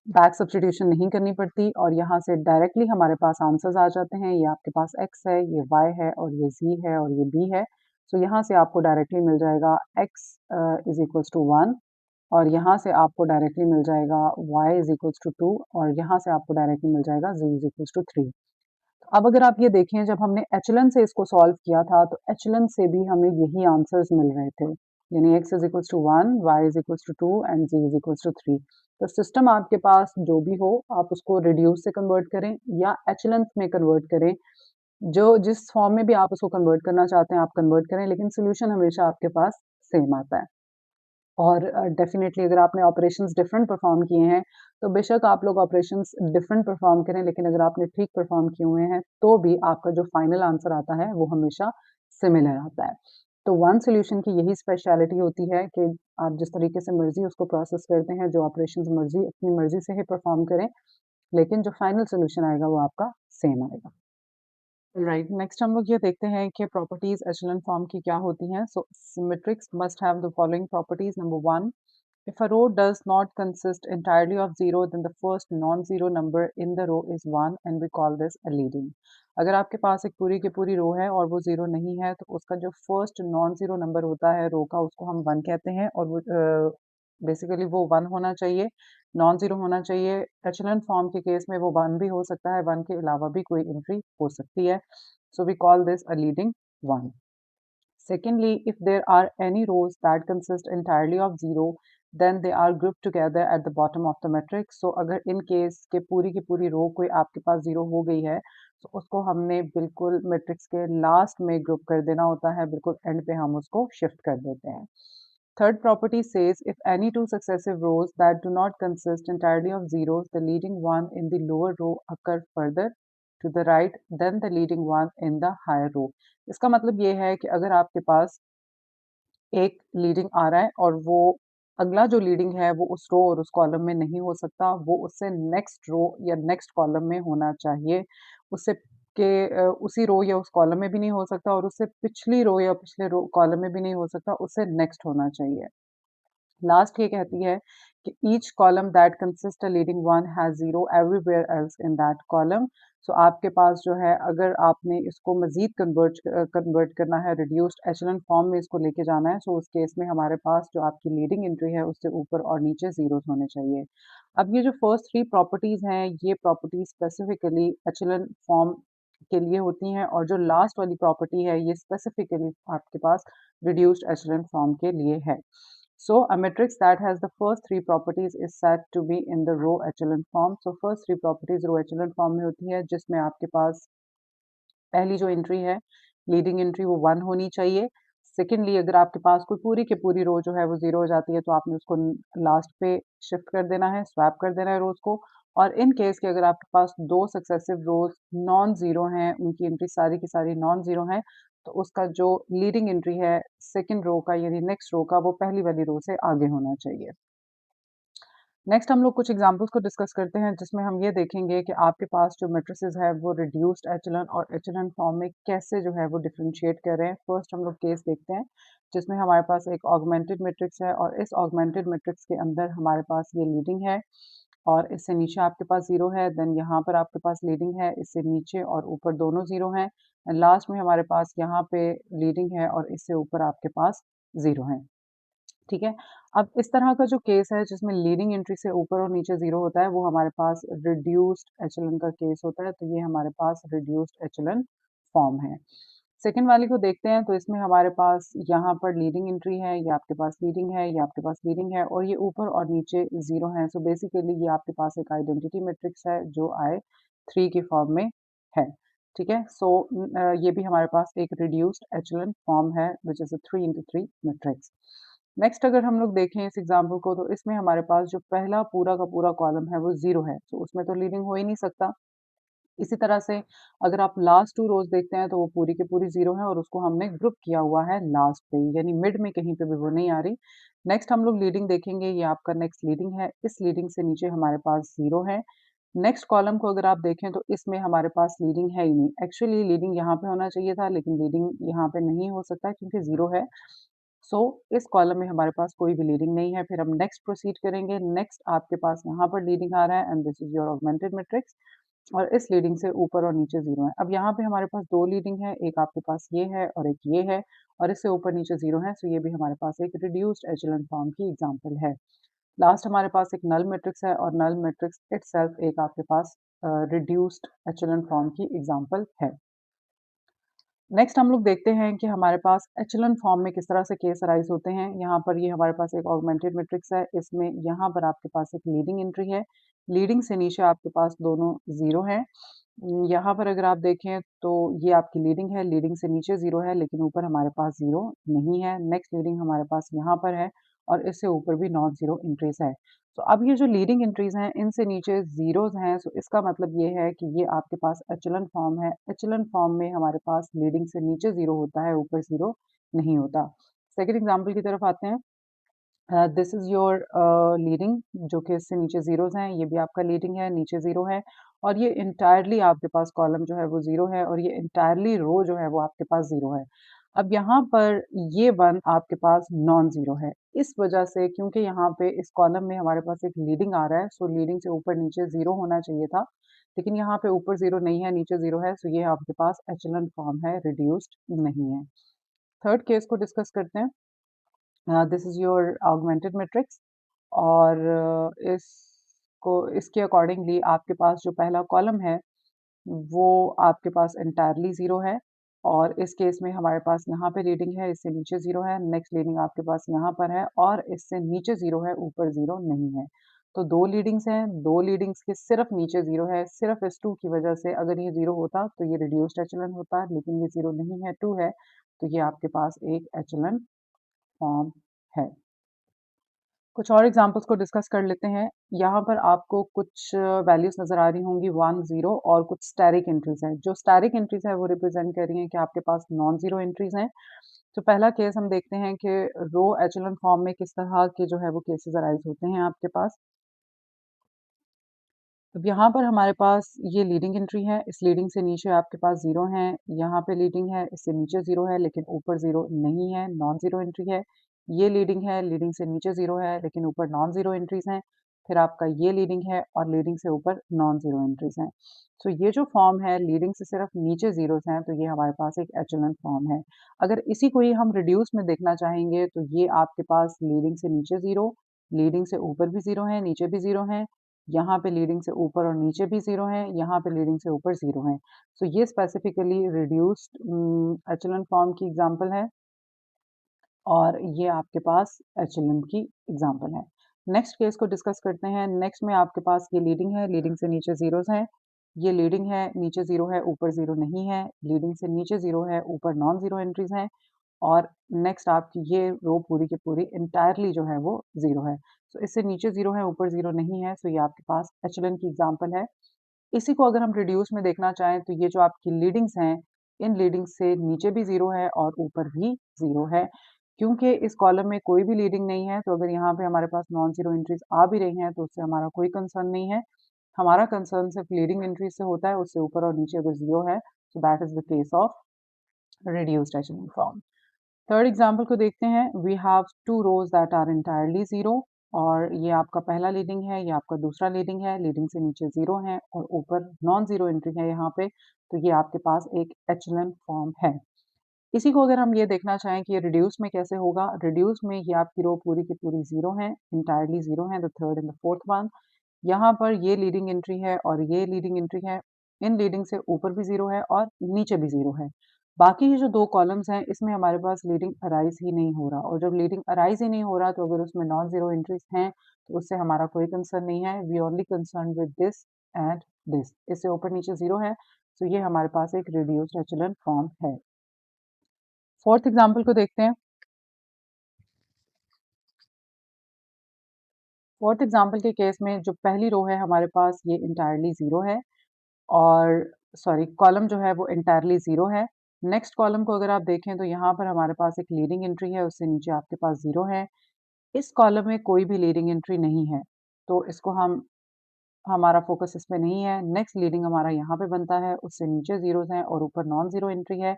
बैक सब्स्टिट्यूशन नहीं करनी पड़ती और यहाँ से डायरेक्टली हमारे पास आंसर्स आ जाते हैं। ये आपके पास x है, ये y है और ये z है और ये b है। सो यहाँ से आपको डायरेक्टली मिल जाएगा x इज़ इक्वल्स टू 1 और यहाँ से आपको डायरेक्टली मिल जाएगा y इज़ इक्वल्स टू 2 और यहाँ से आपको डायरेक्टली मिल जाएगा z इज़ इक्वल्स टू 3। अब अगर आप ये देखें जब हमने एचेलॉन से इसको सॉल्व किया था तो एचेलॉन से भी हमें यही आंसर्स मिल रहे थे, यानी x is equals to 1, y is equals to 2 and z is equals to 3। तो सिस्टम आपके पास जो भी हो आप उसको रिड्यूस से कन्वर्ट करें या एचेलॉन में कन्वर्ट करें, जो जिस फॉर्म में भी आप उसको कन्वर्ट करना चाहते हैं आप कन्वर्ट करें, लेकिन सॉल्यूशन हमेशा आपके पास सेम आता है। और डेफ़िनेटली अगर आपने ऑपरेशंस डिफरेंट परफ़ॉर्म किए हैं, तो बेशक आप लोग ऑपरेशंस डिफरेंट परफ़ॉर्म करें, लेकिन अगर आपने ठीक परफ़ॉर्म किए हुए हैं, तो भी आपका जो फाइनल आंसर आता है, वो हमेशा सिमिलर आता है। तो वन सॉल्यूशन की यही स्पेशलिटी होती है कि आप जिस तरीके से मर्ज़ी उसको प्रोसेस करते हैं, जो ऑपरेशंस मर्ज़ी अपनी मर्ज़ी से ही परफ़ॉर्म करें, लेकिन जो फाइनल सॉल्यूशन आएगा, वो आपका सेम आएगा। राइट, नेक्स्ट हम लोग ये देखते हैं कि प्रॉपर्टीज एचेलॉन फॉर्म की क्या होती हैं। So symmetrics must have the following properties. Number 1, if a row does not consist entirely of zero then the first non-zero number in the row is 1 and we call this a leading। अगर आपके पास एक पूरी की पूरी रो है और वो zero नहीं है तो उसका जो फर्स्ट नॉन ज़ीरो नंबर होता है रो का उसको हम 1 कहते हैं और वो बेसिकली वो 1 होना चाहिए, नॉन ज़ीरो होना चाहिए। एचेलॉन फॉर्म के केस में वो 1 भी हो सकता है, 1 के अलावा भी कोई एंट्री हो सकती है। So we call this a leading 1। Secondly, if there are any rows that consist entirely of zero, then they are grouped together at the bottom of the matrix। So अगर in case के पूरी की पूरी रो कोई आपके पास zero हो गई है, तो उसको हमने बिल्कुल मैट्रिक्स के लास्ट में ग्रुप कर देना होता है, बिल्कुल एंड पे हम उसको शिफ्ट कर देते हैं। Third property says if any two successive rows that do not consist entirely of zeros, the leading one in the lower row occur further to the right than the leading one in the higher row। इसका मतलब ये है कि अगर आपके पास एक leading आ रहा है और वो अगला जो लीडिंग है वो उस रो और उस कॉलम में नहीं हो सकता, वो उससे नेक्स्ट रो या नेक्स्ट कॉलम में होना चाहिए। उससे उसी रो या उस कॉलम में भी नहीं हो सकता और उससे पिछली रो या पिछले रो कॉलम में भी नहीं हो सकता, उससे नेक्स्ट होना चाहिए। लास्ट ये कहती है कि each column that consist a leading one has zero everywhere else in that column. So आपके पास जो है अगर आपने इसको मज़ीद कन्वर्ट करना है, रिड्यूस्ड एचेलॉन फॉर्म में इसको लेके जाना है, सो उस केस में हमारे पास जो आपकी लीडिंग एंट्री है उससे ऊपर और नीचे ज़ीरोज़ होने चाहिए। अब ये जो फर्स्ट 3 प्रॉपर्टीज़ हैं, ये प्रॉपर्टीज़ स्पेसिफिकली एचेलॉन फॉर्म के लिए होती हैं और जो लास्ट वाली प्रॉपर्टी है ये स्पेसिफिकली आपके पास रिड्यूस्ड एचेलॉन फॉर्म के लिए है। So a matrix that has the first three properties is said to be in the row echelon form. So first three properties row echelon form में होती है जिसमें आपके पास पहली जो एंट्री है लीडिंग एंट्री वो 1 होनी चाहिए। सेकेंडली अगर आपके पास कोई पूरी की पूरी रो जो है वो 0 हो जाती है तो आपने उसको लास्ट पे शिफ्ट कर देना है, स्वैप कर देना है रोज को। और इन केस के अगर आपके पास दो सक्सेसिव रोज नॉन जीरो हैं, उनकी एंट्री सारी की सारी नॉन जीरो हैं, तो उसका जो लीडिंग एंट्री है सेकेंड रो का यानी नेक्स्ट रो का वो पहली वाली रो से आगे होना चाहिए। नेक्स्ट हम लोग कुछ एग्जांपल्स को डिस्कस करते हैं जिसमें हम ये देखेंगे कि आपके पास जो मैट्रिसेस है वो रिड्यूस्ड एचेलॉन और एचेलॉन फॉर्म में कैसे जो है वो डिफरेंशिएट कर रहे हैं। फर्स्ट हम लोग केस देखते हैं जिसमें हमारे पास एक ऑगमेंटेड मैट्रिक्स है और इस ऑगमेंटेड मैट्रिक्स के अंदर हमारे पास ये लीडिंग है और इससे नीचे आपके पास जीरो है, देन यहाँ पर आपके पास लीडिंग है, इससे नीचे और ऊपर दोनों जीरो हैं, एंड लास्ट में हमारे पास यहाँ पे लीडिंग है और इससे ऊपर आपके पास जीरो है। ठीक है। अब इस तरह का जो केस है जिसमें लीडिंग एंट्री से ऊपर और नीचे जीरो होता है वो हमारे पास रिड्यूस्ड एचेलॉन का केस होता है, तो ये हमारे पास रिड्यूस्ड एचेलॉन फॉर्म है। सेकंड वाली को देखते हैं तो इसमें हमारे पास यहाँ पर लीडिंग एंट्री है, ये आपके पास लीडिंग है, ये आपके पास लीडिंग है और ये ऊपर और नीचे जीरो है। सो बेसिकली ये आपके पास एक आइडेंटिटी मैट्रिक्स है जो I3 की फॉर्म में है। ठीक है। सो ये भी हमारे पास एक रिड्यूस्ड एचेलॉन फॉर्म है which is a 3 into 3 matrix. Next अगर हम लोग देखें इस एग्जाम्पल को तो इसमें हमारे पास जो पहला पूरा का पूरा कॉलम है वो जीरो है, तो उसमें तो लीडिंग हो ही नहीं सकता। इसी तरह से अगर आप लास्ट टू रोज देखते हैं तो वो पूरी की पूरी जीरो है और उसको हमने ग्रुप किया हुआ है लास्ट पे, यानी मिड में कहीं पे भी वो नहीं आ रही। नेक्स्ट हम लोग लीडिंग देखेंगे, ये आपका नेक्स्ट लीडिंग है, इस लीडिंग से नीचे हमारे पास जीरो है। नेक्स्ट कॉलम को अगर आप देखें तो इसमें हमारे पास लीडिंग है ही नहीं, एक्चुअली लीडिंग यहाँ पे होना चाहिए था लेकिन लीडिंग यहाँ पे नहीं हो सकता क्योंकि जीरो है। सो इस कॉलम में हमारे पास कोई भी लीडिंग नहीं है। फिर हम नेक्स्ट प्रोसीड करेंगे, नेक्स्ट आपके पास यहाँ पर लीडिंग आ रहा है and this is your augmented matrix और इस लीडिंग से ऊपर और नीचे जीरो है। अब यहाँ पे हमारे पास दो लीडिंग है, एक आपके पास ये है और एक ये है और इससे ऊपर नीचे जीरो है, सो ये भी हमारे पास एक रिड्यूस्ड एचेलॉन फॉर्म की एग्जांपल है। लास्ट हमारे पास एक नल मैट्रिक्स है और नल मैट्रिक्स इटसेल्फ एक आपके पास रिड्यूस्ड एचेलॉन फॉर्म की एग्जांपल है। नेक्स्ट हम लोग देखते हैं कि हमारे पास एचेलॉन फॉर्म में किस तरह से केस अराइज होते हैं। यहाँ पर ये हमारे पास एक ऑगमेंटेड मैट्रिक्स है, इसमें यहाँ पर आपके पास एक लीडिंग एंट्री है, लीडिंग से नीचे आपके पास दोनों जीरो है। यहाँ पर अगर आप देखें तो ये आपकी लीडिंग है, लीडिंग से नीचे जीरो है लेकिन ऊपर हमारे पास जीरो नहीं है। नेक्स्ट लीडिंग हमारे पास यहाँ पर है और इससे ऊपर भी नॉन जीरो एंट्रीज है। तो अब ये जो लीडिंग एंट्रीज हैं इनसे नीचे जीरोज हैं, सो इसका मतलब ये है कि ये आपके पास एचेलॉन फॉर्म है। एचेलॉन फॉर्म में हमारे पास लीडिंग से नीचे जीरो होता है, ऊपर जीरो नहीं होता। सेकेंड एग्जाम्पल की तरफ आते हैं। दिस इज योर लीडिंग जो कि इससे नीचे जीरोज हैं, ये भी आपका लीडिंग है, नीचे जीरो है और ये इंटायरली आपके पास कॉलम जो है वो जीरो है और ये इंटायरली रो जो है वो आपके पास जीरो है। अब यहाँ पर ये वन आपके पास नॉन जीरो है, इस वजह से क्योंकि यहाँ पे इस कॉलम में हमारे पास एक लीडिंग आ रहा है, सो लीडिंग से ऊपर नीचे जीरो होना चाहिए था लेकिन यहाँ पे ऊपर जीरो नहीं है, नीचे जीरो है, सो ये आपके पास एचेलॉन फॉर्म है, रिड्यूस्ड नहीं है। थर्ड केस को डिस्कस करते हैं। This is your augmented matrix और इसको इसके अकॉर्डिंगली आपके पास जो पहला कॉलम है वो आपके पास एंटायरली ज़ीरो है और इस केस में हमारे पास यहाँ पे लीडिंग है, इससे नीचे ज़ीरो है, नेक्स्ट लीडिंग आपके पास यहाँ पर है और इससे नीचे ज़ीरो है, ऊपर ज़ीरो नहीं है। तो दो लीडिंग्स हैं, दो लीडिंग्स के सिर्फ नीचे ज़ीरो है, सिर्फ इस 2 की वजह से अगर ये ज़ीरो होता तो ये रिड्यूस्ड एचेलॉन होता, लेकिन ये ज़ीरो नहीं है, 2 है, तो ये आपके पास एक एचेलॉन फॉर्म है। कुछ और एग्जांपल्स को डिस्कस कर लेते हैं। यहाँ पर आपको कुछ वैल्यूज़ नज़र आ रही होंगी 1, 0 और कुछ स्टैटिक एंट्रीज़ हैं। जो स्टैटिक एंट्रीज़ हैं वो रिप्रेजेंट कर रही हैं कि आपके पास नॉन ज़ीरो एंट्रीज़ हैं। तो पहला केस हम देखते हैं कि रो एचेलॉन फॉर्म में किस तरह के जो है वो केसेस अराइज़ होते हैं आपके पास। अब यहाँ पर हमारे पास ये लीडिंग एंट्री है, इस लीडिंग से नीचे आपके पास ज़ीरो है, यहाँ पे लीडिंग है, इससे नीचे ज़ीरो है लेकिन ऊपर ज़ीरो नहीं है, नॉन ज़ीरो एंट्री है। ये लीडिंग है, लीडिंग से नीचे ज़ीरो है लेकिन ऊपर नॉन ज़ीरो एंट्रीज़ हैं। फिर आपका ये लीडिंग है और लीडिंग से ऊपर नॉन ज़ीरो एंट्रीज़ हैं। तो ये जो फॉर्म है लीडिंग से सिर्फ नीचे ज़ीरोज़ हैं, तो ये हमारे पास एक एचेलॉन फॉर्म है। अगर इसी को ही हम रिड्यूस में देखना चाहेंगे तो ये आपके पास लीडिंग से नीचे ज़ीरो, लीडिंग से ऊपर भी ज़ीरो है, नीचे भी ज़ीरो है, यहाँ पे लीडिंग से ऊपर और नीचे भी 0 है, यहाँ पे लीडिंग से ऊपर 0 है। सो ये स्पेसिफिकली रिड्यूस्ड एचेलॉन फॉर्म की एग्जांपल है और ये आपके पास एचेलॉन की एग्जांपल है। नेक्स्ट केस को डिस्कस करते हैं। नेक्स्ट में आपके पास ये लीडिंग है, लीडिंग से नीचे ज़ीरोज़ हैं। ये लीडिंग है, नीचे 0 है, ऊपर 0 नहीं है। लीडिंग से नीचे 0 है, ऊपर नॉन ज़ीरो एंट्रीज़ हैं और नेक्स्ट आपकी ये रो पूरी की पूरी एंटायरली जो है वो 0 है। सो इससे नीचे 0 है, ऊपर 0 नहीं है, सो ये आपके पास एचेलॉन की एग्जांपल है। इसी को अगर हम रिड्यूस में देखना चाहें तो ये जो आपकी लीडिंग्स हैं, इन लीडिंग्स से नीचे भी 0 है और ऊपर भी 0 है। क्योंकि इस कॉलम में कोई भी लीडिंग नहीं है, तो अगर यहाँ पे हमारे पास नॉन ज़ीरो एंट्रीज़ आ भी रही हैं, तो उससे हमारा कोई कंसर्न नहीं है। हमारा कंसर्न सिर्फ लीडिंग एंट्रीज़ से होता है, उससे ऊपर और नीचे अगर 0 है, so that is the case of reduced echelon form. Third example को देखते हैं। We have two rows that are entirely 0 और ये आपका पहला लीडिंग है, ये आपका दूसरा लीडिंग है। लीडिंग से नीचे 0 है और ऊपर नॉन ज़ीरो एंट्री है यहाँ पे, तो ये आपके पास एक एचेलॉन फॉर्म है। इसी को अगर हम ये देखना चाहें कि ये रिड्यूस में कैसे होगा, रिड्यूस में ये आपकी रो पूरी की पूरी 0 है, इंटायरली 0 है, the third and the fourth one. यहाँ पर ये लीडिंग एंट्री है और ये लीडिंग एंट्री है। इन लीडिंग से ऊपर भी 0 है और नीचे भी 0 है। बाकी ये जो 2 कॉलम्स हैं, इसमें हमारे पास लीडिंग अराइज़ ही नहीं हो रहा और जब लीडिंग अराइज़ ही नहीं हो रहा, तो अगर उसमें नॉन ज़ीरो एंट्रीज़ हैं, तो उससे हमारा कोई कंसर्न नहीं है। We only concerned with this and this. इससे ऊपर-नीचे 0 है, तो ये हमारे पास एक रिड्यूस्ड एचेलॉन फॉर्म है। फोर्थ एग्जांपल को देखते हैं। फोर्थ एग्जांपल के केस में जो पहली रो है हमारे पास, ये इंटायरली 0 है और सॉरी कॉलम जो है वो एंटायरली 0 है। नेक्स्ट कॉलम को अगर आप देखें तो यहाँ पर हमारे पास एक लीडिंग एंट्री है, उससे नीचे आपके पास 0 है। इस कॉलम में कोई भी लीडिंग एंट्री नहीं है, तो इसको हम हमारा फोकस इस पे नहीं है। नेक्स्ट लीडिंग हमारा यहाँ पे बनता है, उससे नीचे ज़ीरोज़ हैं और ऊपर नॉन ज़ीरो एंट्री है।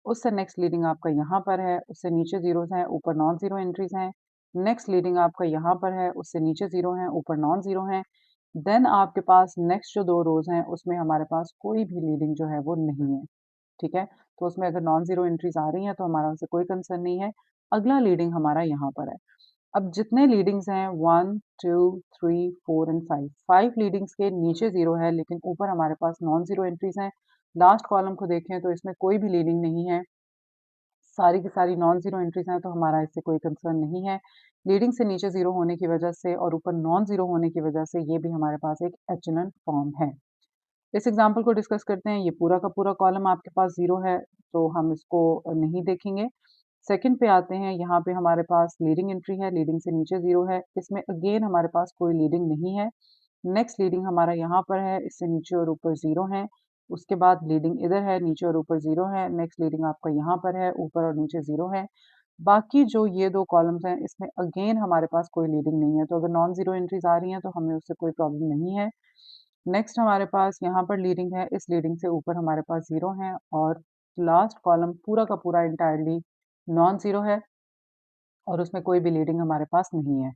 उससे नेक्स्ट लीडिंग आपका यहाँ पर है, उससे नीचे ज़ीरोज़ हैं, ऊपर नॉन ज़ीरो एंट्रीज़ हैं। नेक्स्ट लीडिंग आपका यहाँ पर है, उससे नीचे 0 हैं, ऊपर नॉन ज़ीरो हैं। देन आपके पास नेक्स्ट जो 2 रोज़ हैं, उसमें हमारे पास कोई भी लीडिंग जो है वो नहीं है, ठीक है? तो उसमें अगर नॉन ज़ीरो एंट्रीज़ आ रही हैं, तो हमारा उससे कोई कंसर्न नहीं है। अगला लीडिंग हमारा यहाँ पर है। अब जितने लीडिंग्स हैं 1, 2, 3, 4 एंड 5, 5 लीडिंग्स के नीचे 0 है, लेकिन ऊपर हमारे पास नॉन ज़ीरो एंट्रीज़ हैं। लास्ट कॉलम को देखें तो इसमें कोई भी लीडिंग नहीं है। सारी की सारी नॉन ज़ीरो एंट्रीज़ हैं, तो हमारा इससे कोई कंसर्न नहीं है। लीडिंग से नीचे 0 होने की वजह से और ऊपर नॉन ज़ीरो होने की वजह से ये भी हमारे पास एक एचेलॉन फॉर्म है। इस एग्जाम्पल को डिस्कस करते हैं। ये पूरा का पूरा कॉलम आपके पास 0 है, तो हम इसको नहीं देखेंगे। सेकंड पे आते हैं, यहाँ पे हमारे पास लीडिंग एंट्री है, लीडिंग से नीचे 0 है। इसमें अगेन हमारे पास कोई लीडिंग नहीं है। नेक्स्ट लीडिंग हमारा यहाँ पर है, इससे नीचे और ऊपर 0 है। उसके बाद लीडिंग इधर है, नीचे और ऊपर 0 है। नेक्स्ट लीडिंग आपका यहाँ पर है, ऊपर और नीचे 0 है। बाकी जो ये 2 कॉलम्स हैं, इसमें अगेन हमारे पास कोई लीडिंग नहीं है, तो अगर नॉन ज़ीरो एंट्रीज़ आ रही हैं, तो हमें उससे कोई प्रॉब्लम नहीं है। नेक्स्ट हमारे पास यहाँ पर लीडिंग है, इस लीडिंग से ऊपर हमारे पास 0 है और लास्ट कॉलम पूरा का पूरा एंटायरली नॉन ज़ीरो है और उसमें कोई भी लीडिंग हमारे पास नहीं है।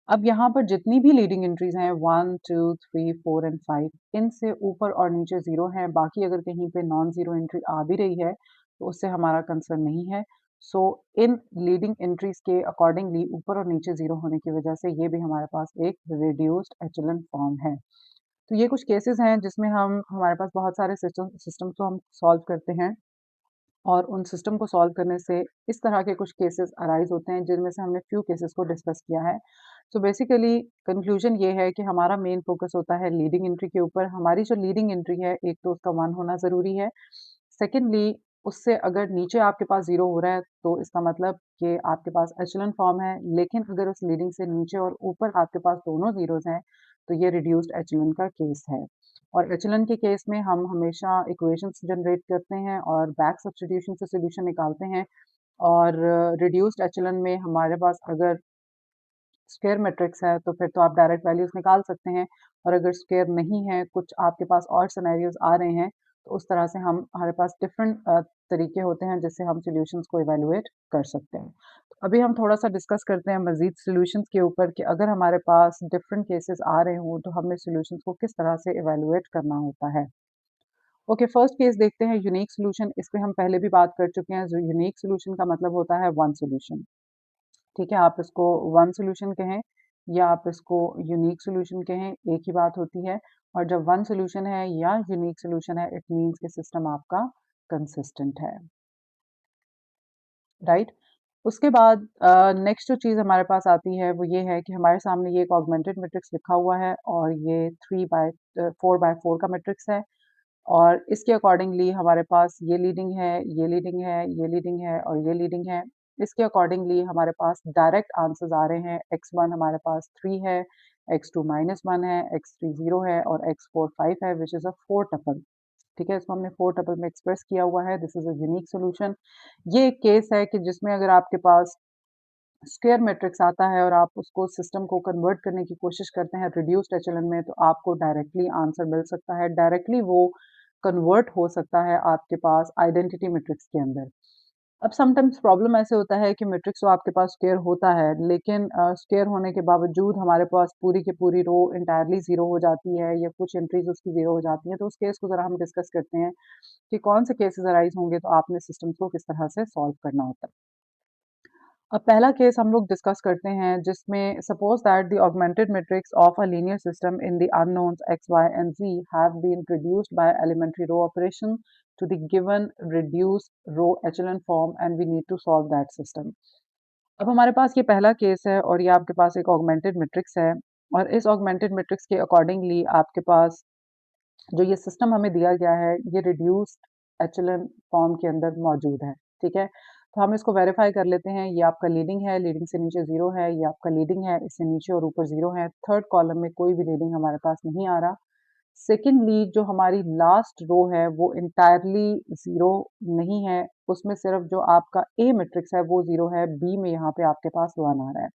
अब यहाँ पर जितनी भी लीडिंग एंट्रीज़ हैं 1, 2, 3, 4 एंड 5, इनसे ऊपर और नीचे 0 है। बाकी अगर कहीं पे नॉन ज़ीरो एंट्री आ भी रही है, तो उससे हमारा कंसर्न नहीं है। सो इन लीडिंग एंट्रीज़ के अकॉर्डिंगली ऊपर और नीचे 0 होने की वजह से ये भी हमारे पास एक रिड्यूस्ड एचेलॉन फॉर्म है। तो ये कुछ केसेस हैं जिसमें हम हमारे पास बहुत सारे सिस्टम्स को हम सॉल्व करते हैं और उन सिस्टम को सॉल्व करने से इस तरह के कुछ केसेस अराइज़ होते हैं, जिनमें से हमने फ्यू केसेस को डिस्कस किया है। सो बेसिकली कंक्लूजन ये है कि हमारा मेन फोकस होता है लीडिंग एंट्री के ऊपर। हमारी जो लीडिंग एंट्री है, एक तो उसका 1 होना ज़रूरी है। सेकंडली उससे अगर नीचे आपके पास 0 हो रहा है, तो इसका मतलब कि आपके पास एचेलॉन फॉर्म है। लेकिन अगर उस लीडिंग से नीचे और ऊपर आपके पास दोनों ज़ीरोज़ हैं, तो ये रिड्यूस्ड एचेलॉन का केस है। और एचेलॉन के केस में हम हमेशा इक्वेशंस जनरेट करते हैं और बैक सब्स्टिट्यूशन से सॉल्यूशन निकालते हैं और रिड्यूस्ड एचेलॉन में हमारे पास अगर स्क्वायर मैट्रिक्स है, तो फिर तो आप डायरेक्ट वैल्यूज़ निकाल सकते हैं और अगर स्क्वायर नहीं है, कुछ आपके पास और सिनेरियोज़ आ रहे हैं, तो उस तरह से हमारे पास डिफरेंट तरीके होते हैं जिससे हम सॉल्यूशंस को इवैल्यूएट कर सकते हैं। तो अभी हम थोड़ा-सा डिस्कस करते हैं मज़ीद सॉल्यूशंस के ऊपर कि अगर हमारे पास डिफरेंट केसेस आ रहे हों, तो हमें सॉल्यूशंस को किस तरह से इवैल्यूएट करना होता है। ओके, फर्स्ट केस देखते हैं यूनिक सॉल्यूशन। इस पे हम पहले भी बात कर चुके हैं। जो यूनिक सॉल्यूशन का मतलब होता है वन सॉल्यूशन। ठीक है, आप इसको वन सॉल्यूशन कहें या आप इसको यूनिक सॉल्यूशन कहें, एक ही बात होती है। और जब वन सॉल्यूशन है या यूनिक सॉल्यूशन है, इट मीन्स कि सिस्टम आपका कंसिस्टेंट है, राइट? उसके बाद नेक्स्ट जो चीज़ हमारे पास आती है वो ये है कि हमारे सामने ये एक ऑगमेंटेड मैट्रिक्स लिखा हुआ है और ये 4 बाय 4 का मैट्रिक्स है और इसके अकॉर्डिंगली हमारे पास ये लीडिंग है, ये लीडिंग है, ये लीडिंग है और ये लीडिंग है। इसके अकॉर्डिंगली हमारे पास डायरेक्ट आंसर्स आ रहे हैं। x1 हमारे पास 3 है, x2 -1 है, x3 0 है और x4 5 है व्हिच इज़ अ 4 टपल। ठीक है, इसको हमने 4 टपल में एक्सप्रेस किया हुआ है। This is a unique solution. ये एक केस है कि जिसमें अगर आपके पास स्क्वायर मैट्रिक्स आता है और आप उसको सिस्टम को कन्वर्ट करने की कोशिश करते हैं रिड्यूस्ड एचेलन में, तो आपको डायरेक्टली आंसर मिल सकता है। डायरेक्टली वो कन्वर्ट हो सकता है आपके पास आइडेंटिटी मैट्रिक्स के अंदर। अब समटाइम्स प्रॉब्लम ऐसे होता है कि मैट्रिक्स तो आपके पास स्क्वायर होता है, लेकिन स्क्वायर होने के बावजूद हमारे पास पूरी की पूरी रो एंटायरली ज़ीरो हो जाती है या कुछ एंट्रीज़ उसकी ज़ीरो हो जाती हैं। तो उस केस को ज़रा हम डिस्कस करते हैं कि कौन से केसेस अराइज़ होंगे, तो आपने सिस्टम्स को किस तरह से सॉल्व करना होता है। अब पहला केस हम लोग डिस्कस करते हैं जिसमें suppose that the augmented matrix of a linear system in the unknowns x, y and z have been reduced by elementary row operation to the given reduced row echelon form and we need to solve that system. अब हमारे पास ये पहला case है और ये आपके पास एक augmented matrix है और इस ऑगमेंटेड मैट्रिक्स के अकॉर्डिंगली आपके पास जो ये सिस्टम हमें दिया गया है ये रिड्यूस्ड एचेलन फॉर्म के अंदर मौजूद है, ठीक है? तो हम इसको वेरीफाई कर लेते हैं। ये आपका लीडिंग है, लीडिंग से नीचे 0 है, ये आपका लीडिंग है, इससे नीचे और ऊपर 0 है। थर्ड कॉलम में कोई भी लीडिंग हमारे पास नहीं आ रहा। सेकंडली जो हमारी लास्ट रो है वो एंटायरली 0 नहीं है, उसमें सिर्फ जो आपका ए मैट्रिक्स है वो 0 है, बी में यहाँ पे आपके पास 1 आ रहा है।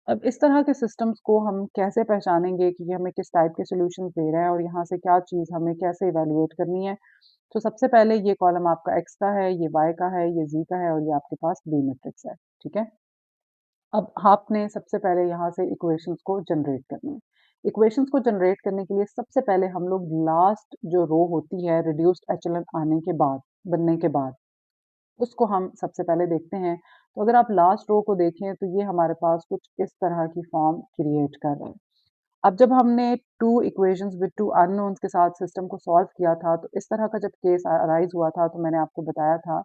अब इस तरह के सिस्टम्स को हम कैसे पहचानेंगे कि ये हमें किस टाइप के सॉल्यूशंस दे रहा है और यहाँ से क्या चीज़ हमें कैसे इवैल्यूएट करनी है। तो सबसे पहले ये कॉलम आपका x का है, ये y का है, ये z का है और ये आपके पास b मैट्रिक्स है, ठीक है? अब आपने सबसे पहले यहाँ से इक्वेशंस को जनरेट करनी है। इक्वेशंस को जनरेट करने के लिए सबसे पहले हम लोग लास्ट जो रो होती है रिड्यूस्ड एचेलॉन आने के बाद, बनने के बाद, उसको हम सबसे पहले देखते हैं। तो अगर आप लास्ट रो को देखें तो ये हमारे पास कुछ इस तरह की फॉर्म क्रिएट कर रहा है। अब जब हमने 2 इक्वेशंस विद 2 अननोन्स के साथ सिस्टम को सॉल्व किया था, तो इस तरह का जब केस अराइज़ हुआ था, तो मैंने आपको बताया था,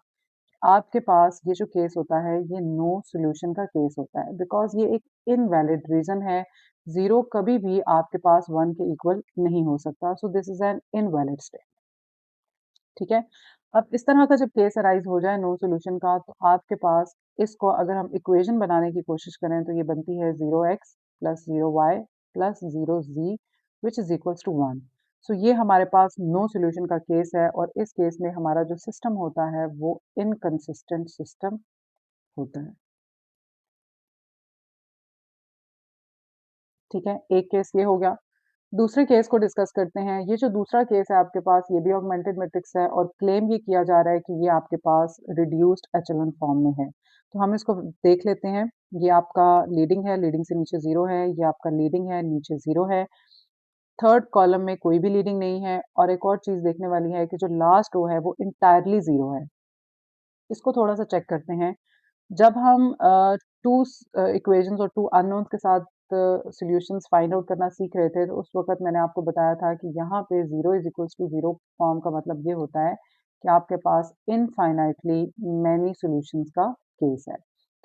आपके पास ये जो केस होता है, ये नो सॉल्यूशन का केस होता है, बिकॉज़ ये एक इनवैलिड रीज़न है। 0 कभी भी आपके पास 1 के इक्वल नहीं हो सकता, सो this is an invalid statement. ठीक है? अब इस तरह का जब केस अराइज़ हो जाए नो सॉल्यूशन का, तो आपके पास इसको अगर हम इक्वेशन बनाने की कोशिश करें, तो ये बनती है 0x plus 0y plus 0z which is equals to 1। So ये हमारे पास नो सॉल्यूशन का केस है और इस केस में हमारा जो सिस्टम होता है, वो इनकंसिस्टेंट सिस्टम होता है। ठीक है? एक केस ये हो गया। दूसरे केस को डिस्कस करते हैं। ये जो दूसरा केस है आपके पास, ये भी ऑगमेंटेड मैट्रिक्स है और क्लेम ये किया जा रहा है कि ये आपके पास रिड्यूस्ड एचेलॉन फॉर्म में है। तो हम इसको देख लेते हैं। ये आपका लीडिंग है, लीडिंग से नीचे 0 है, ये आपका लीडिंग है, नीचे 0 है। थर्ड कॉलम में कोई भी लीडिंग नहीं है और एक और चीज़ देखने वाली है कि जो लास्ट रो है वो एंटायरली 0 है। इसको थोड़ा-सा चेक करते हैं। जब हम 2 इक्वेशंस और 2 अननोन्स के साथ सॉल्यूशंस फाइंड आउट करना सीख रहे थे, तो उस वक़्त मैंने आपको बताया था कि यहाँ पे 0 इज़ इक्वल्स टू 0 फॉर्म का मतलब ये होता है कि आपके पास इनफाइनाइटली मैनी सॉल्यूशंस का केस है।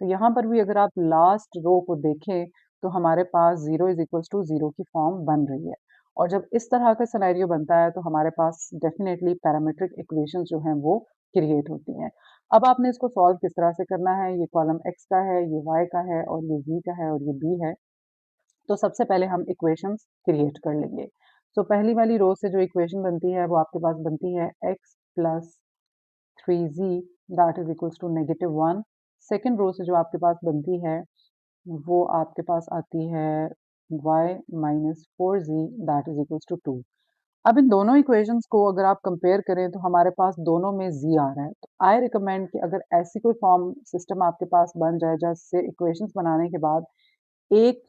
तो यहाँ पर भी अगर आप लास्ट रो को देखें, तो हमारे पास 0 इज़ इक्वल्स टू 0 की फॉर्म बन रही है और जब इस तरह का सिनेरियो बनता है, तो हमारे पास डेफिनिटली पैरामीट्रिक इक्वेशंस जो हैं वो क्रिएट होती हैं। अब आपने इसको सॉल्व किस तरह से करना है, ये कॉलम x का है, ये y का है और ये z का है और ये b है। तो सबसे पहले हम इक्वेशंस क्रिएट कर लेंगे। तो पहली वाली रो से जो इक्वेशन बनती है वो आपके पास बनती है x plus 3z that is equals to -1। Second row से जो आपके पास बनती है वो आपके पास आती है y minus 4z that is equals to 2। अब इन दोनों इक्वेशंस को अगर आप कंपेयर करें तो हमारे पास दोनों में z आ रहा है। तो आई रिकमेंड कि अगर ऐसी कोई फॉर्म सिस्टम आपके पास बन जाए जिससे इक्वेशंस बनाने के बाद एक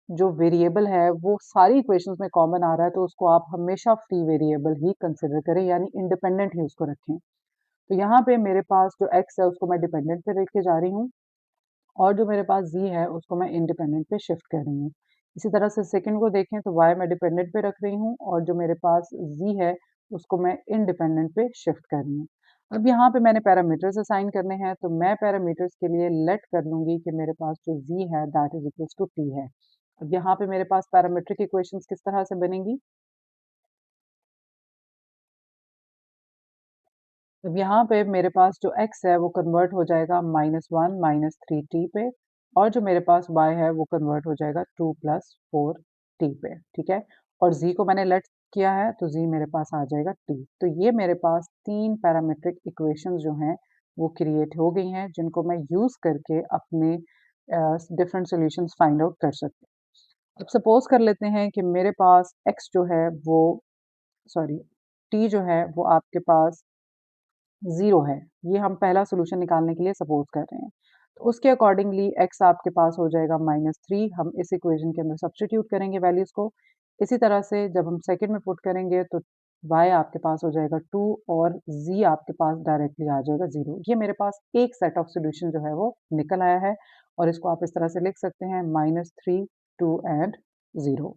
जो वेरिएबल है वो सारी इक्वेशंस में कॉमन आ रहा है, तो उसको आप हमेशा फ्री वेरिएबल ही कंसिडर करें, यानी इंडिपेंडेंट ही उसको रखें। तो यहाँ पे मेरे पास जो x है उसको मैं डिपेंडेंट पे लेके जा रही हूँ और जो मेरे पास z है उसको मैं इंडिपेंडेंट पे शिफ्ट कर रही हूँ। इसी तरह से सेकंड को देखें तो y मैं डिपेंडेंट पे रख रही हूँ और जो मेरे पास z है उसको मैं इंडिपेंडेंट पे शिफ्ट कर रही हूँ। अब यहाँ पे मैंने पैरामीटर्स असाइन करने हैं तो मैं पैरामीटर्स के लिए लेट कर लूँगी कि मेरे पास जो z है that is equals to t है। अब यहाँ पे मेरे पास पैरामीट्रिक इक्वेशंस किस तरह से बनेंगी? अब यहाँ पे मेरे पास जो x है वो कन्वर्ट हो जाएगा -1 -3t पे और जो मेरे पास y है वो कन्वर्ट हो जाएगा 2 + 4t पे, ठीक है? और z को मैंने लेट किया है तो z मेरे पास आ जाएगा t। तो ये मेरे पास 3 पैरामीट्रिक इक्वेशंस जो हैं वो क्रिएट हो गई हैं जिनको मैं यूज़ करके अपने डिफरेंट सॉल्यूशंस फाइंड आउट कर सकती हूँ। अब सपोज़ कर लेते हैं कि मेरे पास x जो है वो सॉरी t जो है वो आपके पास 0 है। ये हम पहला सॉल्यूशन निकालने के लिए सपोज़ कर रहे हैं। तो उसके अकॉर्डिंगली x आपके पास हो जाएगा -3 हम इस इक्वेशन के अंदर सब्स्टिट्यूट करेंगे वैल्यूज़ को। इसी तरह से जब हम सेकंड में पुट करेंगे तो y आपके पास हो जाएगा 2 और z आपके पास डायरेक्टली आ जाएगा 0। ये मेरे पास एक सेट ऑफ सॉल्यूशन जो है वो निकल आया है और इसको आप इस तरह से लिख सकते हैं -3, 2 एंड 0।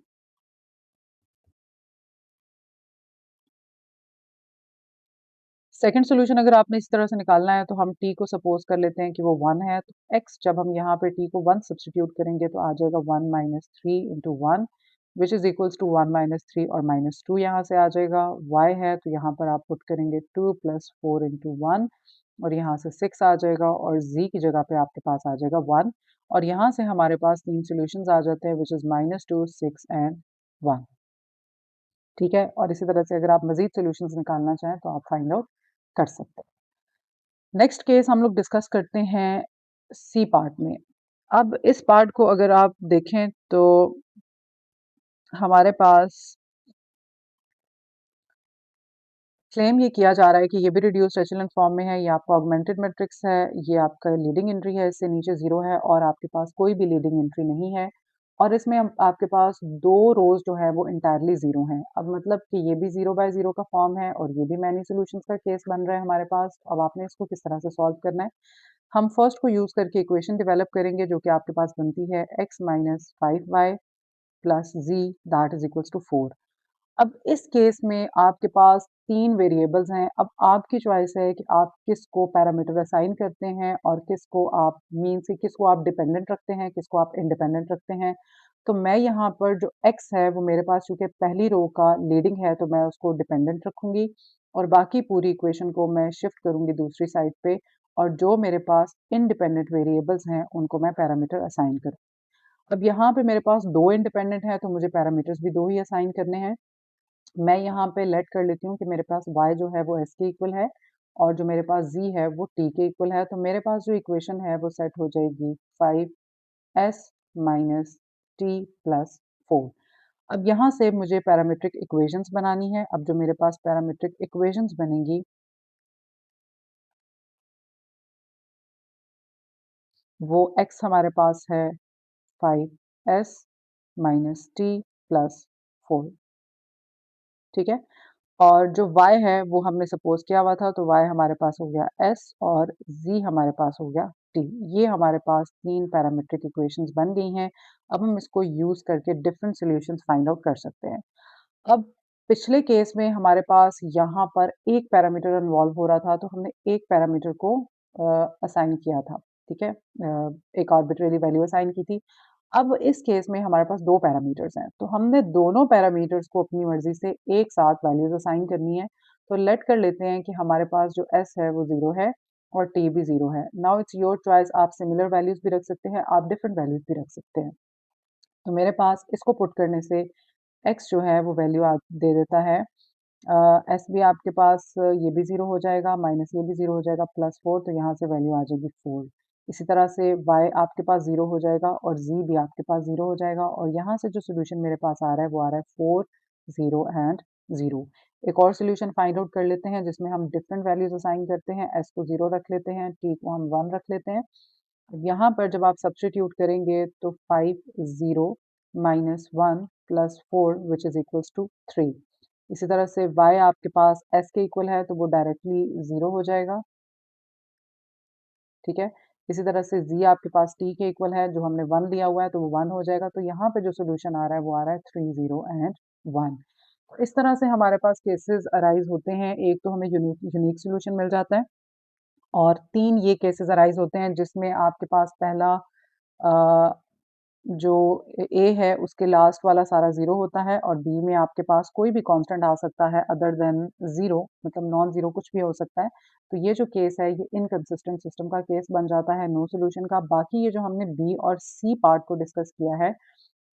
सेकंड सॉल्यूशन अगर आपने इस तरह से निकालना है तो हम t को सपोज़ कर लेते हैं कि वो 1 है तो x जब हम यहाँ पे t को 1 सब्स्टिट्यूट करेंगे तो आ जाएगा 1 3 into 1 which is equals to 1 3 और -2 यहाँ से आ जाएगा। y है तो यहाँ पर आप पुट करेंगे 2 + 4 इंटू 1 और यहाँ से 6 आ जाएगा और z की जगह पे आपके पास आ जाएगा 1 और यहाँ से हमारे पास 3 सॉल्यूशंस आ जाते हैं विच इज़ -2, 6 एंड 1। ठीक है? और इसी तरह से अगर आप मज़ीद सॉल्यूशंस निकालना चाहें तो आप फाइंड आउट कर सकते हैं। नेक्स्ट केस हम लोग डिस्कस करते हैं सी पार्ट में। अब इस पार्ट को अगर आप देखें तो हमारे पास क्लेम ये किया जा रहा है कि ये भी रिड्यूस्ड एचेलॉन फॉर्म में है, ये आपका ऑगमेंटेड मैट्रिक्स है, ये आपका लीडिंग एंट्री है, इससे नीचे 0 है और आपके पास कोई भी लीडिंग एंट्री नहीं है और इसमें आपके पास 2 रोज़ जो है वो एंटायरली 0 हैं। अब मतलब कि ये भी 0 बाय 0 का फॉर्म है और ये भी मैनी सॉल्यूशंस का केस बन रहा है हमारे पास। अब आपने इसको किस तरह से सॉल्व करना है? हम फर्स्ट को यूज़ करके इक्वेशन डेवलप करेंगे जो कि आपके पास बनती है x minus 5y plus z that is equals to 4। अब इस केस में आपके पास 3 वेरिएबल्स हैं। अब आपकी चॉइस है कि आप किसको पैरामीटर असाइन करते हैं और किसको आप मीन से किसको आप डिपेंडेंट रखते हैं, किसको आप इंडिपेंडेंट रखते हैं। तो मैं यहाँ पर जो x है वो मेरे पास चूँकि पहली रो का लीडिंग है तो मैं उसको डिपेंडेंट रखूँगी और बाकी पूरी इक्वेशन को मैं शिफ्ट करूँगी दूसरी साइड पे और जो मेरे पास इंडिपेंडेंट वेरिएबल्स हैं उनको मैं पैरामीटर असाइन करूँ। अब यहाँ पे मेरे पास 2 इंडिपेंडेंट हैं तो मुझे पैरामीटर्स भी 2 ही असाइन करने हैं। मैं यहाँ पे लेट कर लेती हूँ कि मेरे पास y जो है वो s के इक्वल है और जो मेरे पास z है वो t के इक्वल है। तो मेरे पास जो इक्वेशन है वो सेट हो जाएगी 5s माइनस t प्लस 4। अब यहाँ से मुझे पैरामीट्रिक इक्वेशंस बनानी है। अब जो मेरे पास पैरामीट्रिक इक्वेशंस बनेंगी वो x हमारे पास है 5s माइनस t प्लस 4, ठीक है? और जो y है वो हमने सपोज़ किया हुआ था तो y हमारे पास हो गया s और z हमारे पास हो गया t। ये हमारे पास 3 पैरामीट्रिक इक्वेशंस बन गई हैं। अब हम इसको यूज़ करके डिफरेंट सॉल्यूशंस फाइंड आउट कर सकते हैं। अब पिछले केस में हमारे पास यहाँ पर एक पैरामीटर इन्वॉल्व हो रहा था तो हमने एक पैरामीटर को असाइन किया था, ठीक है? एक आर्बिट्रेरी वैल्यू असाइन की थी। अब इस केस में हमारे पास 2 पैरामीटर्स हैं, तो हमने दोनों पैरामीटर्स को अपनी मर्ज़ी से एक साथ वैल्यूज़ असाइन करनी है। तो लेट कर लेते हैं कि हमारे पास जो s है वो 0 है और t भी 0 है। नाउ इट्स योर चॉइस आप सिमिलर वैल्यूज़ भी रख सकते हैं, आप डिफरेंट वैल्यूज़ भी रख सकते हैं। तो मेरे पास इसको पुट करने से x जो है वो वैल्यू दे देता है s भी आपके पास ये भी 0 हो जाएगा, माइनस ये भी 0 हो जाएगा, प्लस 4 तो यहाँ से वैल्यू आ जाएगी 4। इसी तरह से y आपके पास 0 हो जाएगा और z भी आपके पास 0 हो जाएगा और यहाँ से जो सॉल्यूशन मेरे पास आ रहा है वो आ रहा है 4, 0 एंड 0। एक और सॉल्यूशन फाइंड आउट कर लेते हैं जिसमें हम डिफरेंट वैल्यूज़ असाइन करते हैं, s को 0 रख लेते हैं, t को हम 1 रख लेते हैं। यहाँ पर जब आप सब्स्टिट्यूट करेंगे तो 5 0 minus 1 plus 4 which is equals to 3। इसी तरह से y आपके पास s के इक्वल है तो वो डायरेक्टली 0 हो जाएगा, ठीक है? इसी तरह से z आपके पास t के इक्वल है, जो हमने 1 लिया हुआ है तो वो 1 हो जाएगा। तो यहाँ पे जो सॉल्यूशन आ रहा है वो आ रहा है 3, 0 एंड 1। तो इस तरह से हमारे पास केसेस अराइज़ होते हैं। एक तो हमें यूनिक सॉल्यूशन मिल जाता है और 3 ये केसेस अराइज़ होते हैं जिसमें आपके पास पहला अ, जो ए है उसके लास्ट वाला सारा 0 होता है और बी में आपके पास कोई भी कांस्टेंट आ सकता है अदर देन 0, मतलब नॉन 0 कुछ भी हो सकता है। तो ये जो केस है ये इनकंसिस्टेंट सिस्टम का केस बन जाता है, नो सॉल्यूशन का। बाकी ये जो हमने बी और सी पार्ट को डिस्कस किया है,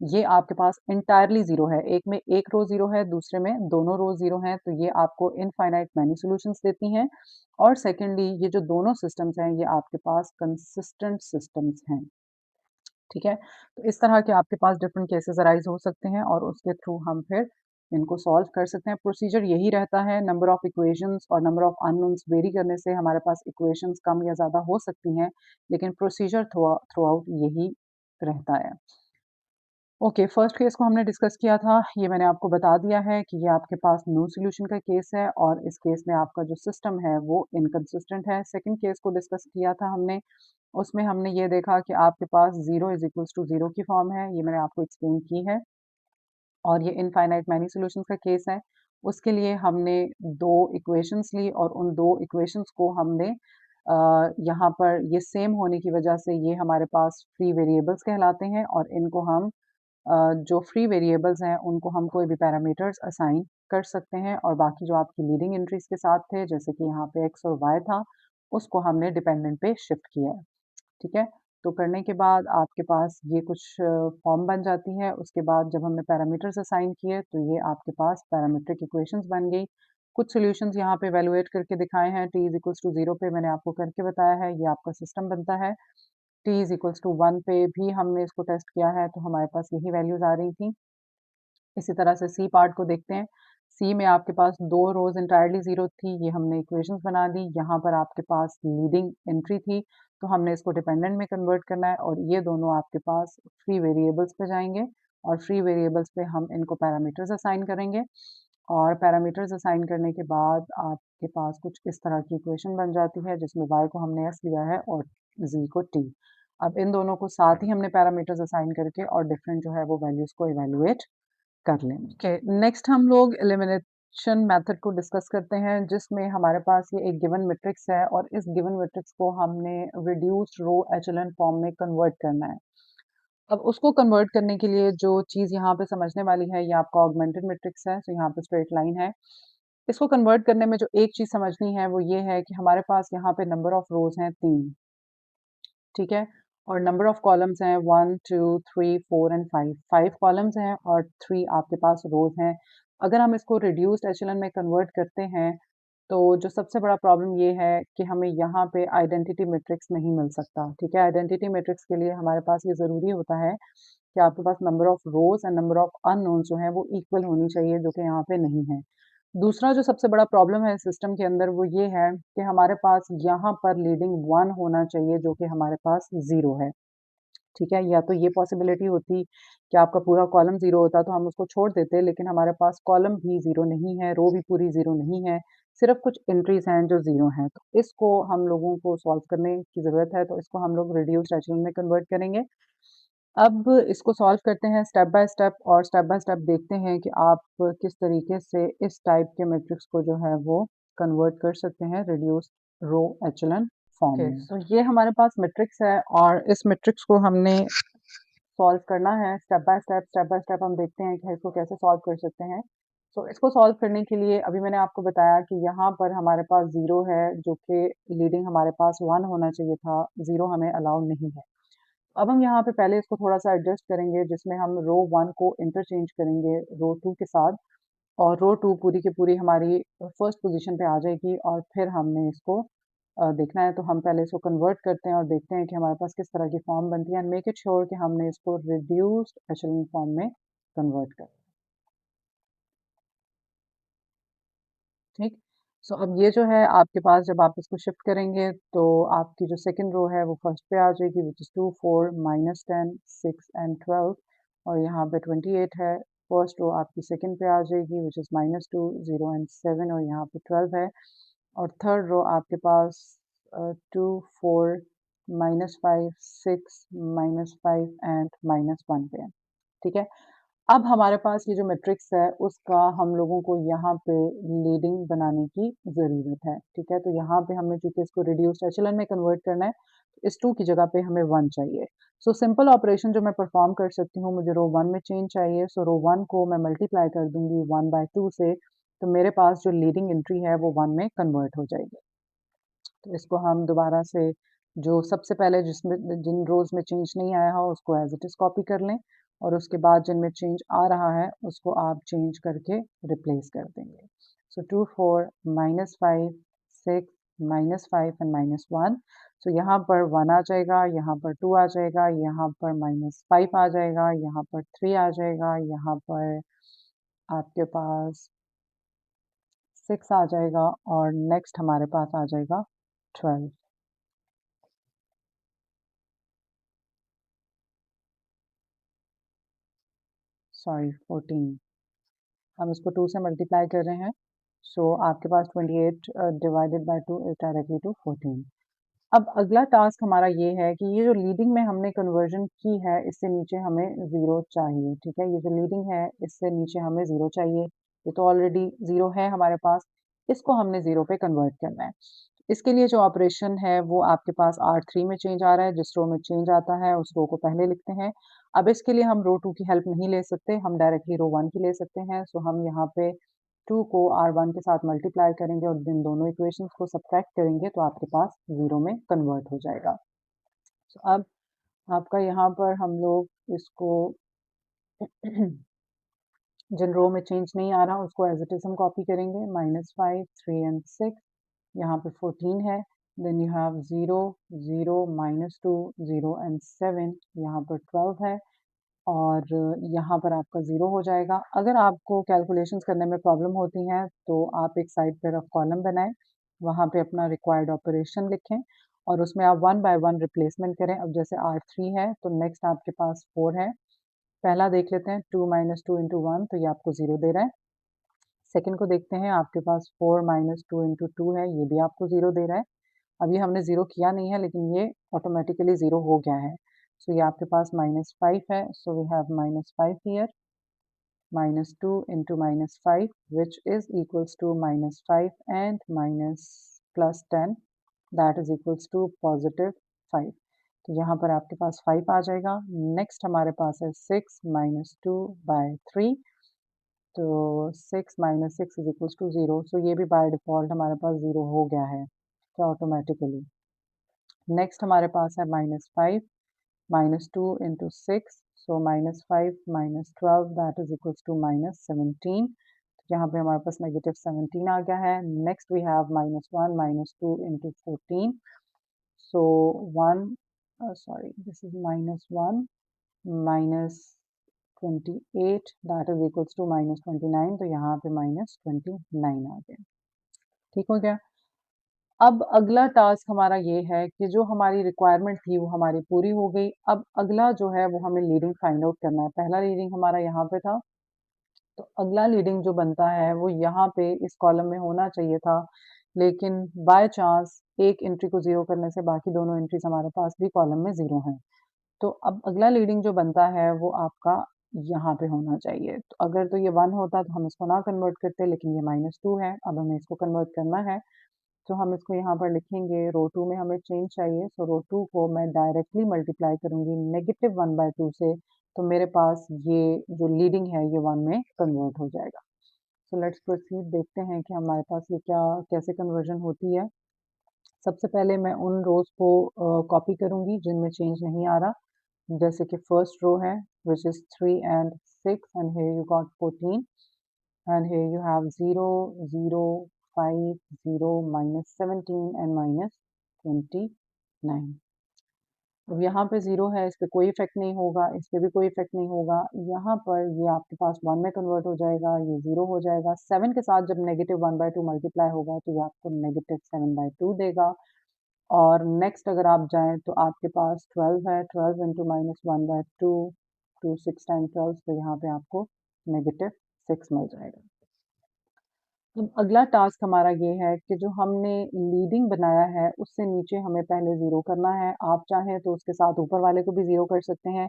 ये आपके पास एंटायरली 0 है। एक में 1 रो 0 है, दूसरे में दोनों रो 0 हैं, तो ये आपको इनफाइनाइट मैनी सॉल्यूशंस देती हैं। और सेकेंडली ये जो दोनों सिस्टम्स हैं ये आपके पास कंसिस्टेंट सिस्टम्स हैं। ठीक है? तो इस तरह के आपके पास डिफरेंट केसेस अराइज़ हो सकते हैं और उसके थ्रू हम फिर इनको सॉल्व कर सकते हैं। प्रोसीजर यही रहता है, नंबर ऑफ इक्वेशंस और नंबर ऑफ अननोन्स वेरी करने से हमारे पास इक्वेशंस कम या ज़्यादा हो सकती हैं, लेकिन प्रोसीजर थ्रू आउट यही रहता है। ओके, फर्स्ट केस को हमने डिस्कस किया था, ये मैंने आपको बता दिया है कि ये आपके पास नो सॉल्यूशन का केस है और इस केस में आपका जो सिस्टम है वो इनकंसिस्टेंट है। सेकंड केस को डिस्कस किया था हमने, उसमें हमने ये देखा कि आपके पास 0 इज़ इक्वल्स टू 0 की फॉर्म है, ये मैंने आपको एक्सप्लेन की है और ये इनफाइनाइट मैनी सॉल्यूशंस का केस है। उसके लिए हमने 2 इक्वेशंस ली और उन 2 इक्वेशंस को हमने यहाँ पर ये सेम होने की वजह से ये हमारे पास फ्री वेरिएबल्स कहलाते हैं और इनको हम जो फ्री वेरिएबल्स हैं उनको हम कोई भी पैरामीटर्स असाइन कर सकते हैं और बाकी जो आपकी लीडिंग एंट्रीज के साथ थे, जैसे कि यहाँ पे x और y था, उसको हमने डिपेंडेंट पे शिफ्ट किया है। ठीक है? तो करने के बाद आपके पास ये कुछ फॉर्म बन जाती है। उसके बाद जब हमने पैरामीटर्स असाइन किए तो ये आपके पास पैरामीट्रिक इक्वेशंस बन गई। कुछ सॉल्यूशंस यहाँ पे इवैल्यूएट करके दिखाए हैं। t इज़ इक्वल्स टू 0 पे मैंने आपको करके बताया है, ये आपका सिस्टम बनता है। t इज़ इक्वल्स टू 1 पे भी हमने इसको टेस्ट किया है, तो हमारे पास यही वैल्यूज़ आ रही थी। इसी तरह से सी पार्ट को देखते हैं। सी में आपके पास 2 रोज़ एंटायरली 0 थी, ये हमने इक्वेशंस बना दी। यहाँ पर आपके पास लीडिंग एंट्री थी, तो हमने इसको डिपेंडेंट में कन्वर्ट करना है और ये दोनों आपके पास फ्री वेरिएबल्स पे जाएँगे और फ्री वेरिएबल्स पे हम इनको पैरामीटर्स असाइन करेंगे और पैरामीटर्स असाइन करने के बाद आपके पास कुछ इस तरह की इक्वेशन बन जाती है, जिसमें y को हमने s लिया है और z को t। अब इन दोनों को साथ ही हमने पैरामीटर्स असाइन करके और डिफरेंट जो है वो वैल्यूज़ को इवैल्यूएट कर लें। ओके, नेक्स्ट हम लोग एलिमिनेशन मेथड को डिस्कस करते हैं, जिसमें हमारे पास ये एक गिवन मैट्रिक्स है और इस गिवन मैट्रिक्स को हमने रिड्यूस्ड रो एचेलॉन फॉर्म में कन्वर्ट करना है। अब उसको कन्वर्ट करने के लिए जो चीज़ यहाँ पे समझने वाली है, ये आपका ऑगमेंटेड मैट्रिक्स है, तो यहाँ पे स्ट्रेट लाइन है। इसको कन्वर्ट करने में जो एक चीज़ समझनी है वो ये है कि हमारे पास यहाँ पे नंबर ऑफ रोज़ हैं 3, ठीक है? और नंबर ऑफ कॉलम्स हैं 1, 2, 3, 4 एंड 5। 5 कॉलम्स हैं और 3 आपके पास रोज़ हैं। अगर हम इसको रिड्यूस्ड एचेलॉन में कन्वर्ट करते हैं, तो जो सबसे बड़ा प्रॉब्लम ये है कि हमें यहाँ पे आइडेंटिटी मैट्रिक्स नहीं मिल सकता, ठीक है? आइडेंटिटी मैट्रिक्स के लिए हमारे पास ये ज़रूरी होता है कि आपके पास number of rows and number of unknowns जो हैं वो इक्वल होनी चाहिए, जो कि यहाँ पे नहीं है। दूसरा जो सबसे बड़ा प्रॉब्लम है सिस्टम के अंदर वो ये है कि हमारे पास यहाँ पर लीडिंग 1 होना चाहिए, जो कि हमारे पास 0 है। ठीक है? या तो ये पॉसिबिलिटी होती कि आपका पूरा कॉलम 0 होता तो हम उसको छोड़ देते, लेकिन हमारे पास कॉलम भी 0 नहीं है, रो भी पूरी 0 नहीं है, सिर्फ़ कुछ एंट्रीज़ हैं जो 0 हैं। तो इसको हम लोगों को सॉल्व करने की ज़रूरत है, तो इसको हम लोग रिड्यूस्ड एचेलॉन में कन्वर्ट करेंगे। अब इसको सॉल्व करते हैं स्टेप बाय स्टेप और स्टेप बाय स्टेप देखते हैं कि आप किस तरीके से इस टाइप के मैट्रिक्स को जो है वो कन्वर्ट कर सकते हैं रिड्यूस्ड रो एचेलॉन फॉर्म में। तो ये हमारे पास मैट्रिक्स है और इस मैट्रिक्स को हमने सॉल्व करना है स्टेप बाय स्टेप हम देखते हैं कि इसको कैसे सॉल्व कर सकते हैं। तो इसको सॉल्व करने के लिए अभी मैंने आपको बताया कि यहाँ पर हमारे पास 0 है, जो कि लीडिंग हमारे पास 1 होना चाहिए था, 0 हमें अलाउ नहीं है। अब हम यहाँ पे पहले इसको थोड़ा-सा एडजस्ट करेंगे, जिसमें हम रो 1 को इंटरचेंज करेंगे रो 2 के साथ और रो 2 पूरी की पूरी हमारी फर्स्ट पोज़ीशन पे आ जाएगी और फिर हमने इसको देखना है। तो हम पहले इसको कन्वर्ट करते हैं और देखते हैं कि हमारे पास किस तरह की फॉर्म बनती है एंड मेक इट श्योर कि हमने इसको रिड्यूस्ड एचेलॉन फॉर्म में कन्वर्ट कर ठीक। सो अब ये जो है आपके पास जब आप इसको शिफ्ट करेंगे तो आपकी जो सेकंड रो है वो फर्स्ट पे आ जाएगी व्हिच इज़ 2, 4, -10, 6 एंड 12 और यहाँ पे 28 है। फर्स्ट रो आपकी सेकंड पे आ जाएगी व्हिच इज़ -2, 0 एंड 7 और यहाँ पे 12 है और थर्ड रो आपके पास 2, 4 -5, 6, -5 एंड -1 पे है, ठीक है? अब हमारे पास ये जो मैट्रिक्स है उसका हम लोगों को यहाँ पे लीडिंग बनाने की ज़रूरत है, ठीक है? तो यहाँ पे हमें चूँकि इसको रिड्यूस्ड एचेलॉन में कन्वर्ट करना है, तो इस 2 की जगह पे हमें 1 चाहिए। सो सिंपल ऑपरेशन जो मैं परफ़ॉर्म कर सकती हूँ, मुझे रो 1 में चेंज चाहिए, सो रो 1 को मैं मल्टीप्लाई कर दूँगी 1/2 से, तो मेरे पास जो लीडिंग एंट्री है वो 1 में कन्वर्ट हो जाएगी। तो इसको हम दोबारा से जो सबसे पहले जिसमें जिन रोज़ में चेंज नहीं आया हो उसको एज़ इट इज़ कॉपी कर लें और उसके बाद जिनमें चेंज आ रहा है उसको आप चेंज करके रिप्लेस कर देंगे। सो 2, 4, -5, 6, -5 एंड -1। सो यहाँ पर 1 आ जाएगा, यहाँ पर 2 आ जाएगा, यहाँ पर -5 आ जाएगा, यहाँ पर 3 आ जाएगा, यहाँ पर आपके पास 6 आ जाएगा और नेक्स्ट हमारे पास आ जाएगा 12। सॉरी 14। हम इसको 2 से मल्टीप्लाई कर रहे हैं, सो आपके पास 28 divided by 2 is directly to 14। अब अगला टास्क हमारा ये है कि ये जो लीडिंग में हमने कन्वर्जन की है, इससे नीचे हमें 0 चाहिए, ठीक है? ये जो लीडिंग है, इससे नीचे हमें 0 चाहिए। ये तो ऑलरेडी 0 है हमारे पास, इसको हमने 0 पे कन्वर्ट करना है। इसके लिए जो ऑपरेशन है, वो आपके पास R3 में चेंज आ रहा है, जिस रो में चेंज आता है, उस रो को पहले लिखते हैं। अब इसके लिए हम रो 2 की हेल्प नहीं ले सकते, हम डायरेक्टली रो 1 की ले सकते हैं। सो हम यहाँ पे 2 को R1 के साथ मल्टीप्लाई करेंगे और इन दोनों इक्वेशंस को सब्ट्रैक्ट करेंगे तो आपके पास 0 में कन्वर्ट हो जाएगा। सो अब आपका यहाँ पर हम लोग इसको जिन रो में चेंज नहीं आ रहा उसको एज़ इट इज़ हम कॉपी करेंगे -5, 3 एंड 6, यहाँ पे 14 है, देन यू हैव 0, 0, -2, 0 एंड 7, यहाँ पर 12 है और यहाँ पर आपका 0 हो जाएगा। अगर आपको कैलकुलेशंस करने में प्रॉब्लम होती हैं, तो आप एक साइड पे रफ कॉलम बनाएँ, वहाँ पे अपना रिक्वायर्ड ऑपरेशन लिखें और उसमें आप 1 बाय 1 रिप्लेसमेंट करें। अब जैसे R3 है, तो नेक्स्ट आपके पास 4 है। पहला देख लेते हैं 2 - 2 इंटू 1 तो ये आपको 0 दे रहा है। सेकंड को देखते हैं, आपके पास 4 - 2 इंटू 2 है, ये भी आपको 0 दे रहा है। अभी हमने 0 किया नहीं है लेकिन ये ऑटोमेटिकली 0 हो गया है। सो ये आपके पास -5 है, so we have -5 here, -2 into -5 which is equals to -5 and minus plus 10 that is equals to +5। तो यहाँ पर आपके पास 5 आ जाएगा। नेक्स्ट हमारे पास है 6 - 2 बाय 3 तो 6 - 6 इज़ इक्वल्स टू 0 सो ये भी बाय डिफ़ॉल्ट हमारे पास 0 हो गया है, क्या ऑटोमेटिकली। नेक्स्ट हमारे पास है -5 -2 into 6 so -5 - 12 that is equals to -17। यहाँ पे हमारे पास -17 आ गया है। Next we have -1 - 2 into 14 so 1 sorry this is -1 minus 28 that is equals to -29 तो यहाँ पे -29 आ गया। ठीक हो गया? अब अगला टास्क हमारा ये है कि जो हमारी रिक्वायरमेंट थी वो हमारी पूरी हो गई। अब अगला जो है वो हमें लीडिंग फाइंड आउट करना है। पहला लीडिंग हमारा यहाँ पे था, तो अगला लीडिंग जो बनता है वो यहाँ पे इस कॉलम में होना चाहिए था, लेकिन बाय चांस एक एंट्री को 0 करने से बाकी दोनों एंट्रीज़ हमारे पास भी कॉलम में 0 हैं। तो अब अगला लीडिंग जो बनता है वो आपका यहाँ पे होना चाहिए। तो अगर तो ये 1 होता तो हम इसको ना कन्वर्ट करते लेकिन ये -2 है, अब हमें इसको कन्वर्ट करना है। तो हम इसको यहाँ पर लिखेंगे रो 2 में हमें चेंज चाहिए, सो रो 2 को मैं डायरेक्टली मल्टीप्लाई करूँगी -1/2 से, तो मेरे पास ये जो लीडिंग है ये 1 में कन्वर्ट हो जाएगा। सो लेट्स प्रोसीड देखते हैं कि हमारे पास ये क्या कैसे कन्वर्जन होती है। सबसे पहले मैं उन रोज़ को कॉपी करूँगी जिनमें चेंज नहीं आ रहा, जैसे कि फर्स्ट रो है which is 3 and 6 and here you got 14 and here you have 0, 0, 5, 0, -17 and -29। अब यहाँ पे 0 है, इस पे कोई इफ़ेक्ट नहीं होगा, इस पे भी कोई इफ़ेक्ट नहीं होगा। यहाँ पर ये आपके पास 1 में कन्वर्ट हो जाएगा, ये 0 हो जाएगा। 7 के साथ जब -1/2 मल्टीप्लाई होगा तो ये आपको -7/2 देगा और नेक्स्ट अगर आप जाएँ तो आपके पास 12 है, 12 इंटू -1/2 2 6 टाइम 12 तो यहाँ पे आपको -6 मिल जाएगा। अब अगला टास्क हमारा ये है कि जो हमने लीडिंग बनाया है उससे नीचे हमें पहले ज़ीरो करना है। आप चाहें तो उसके साथ ऊपर वाले को भी ज़ीरो कर सकते हैं,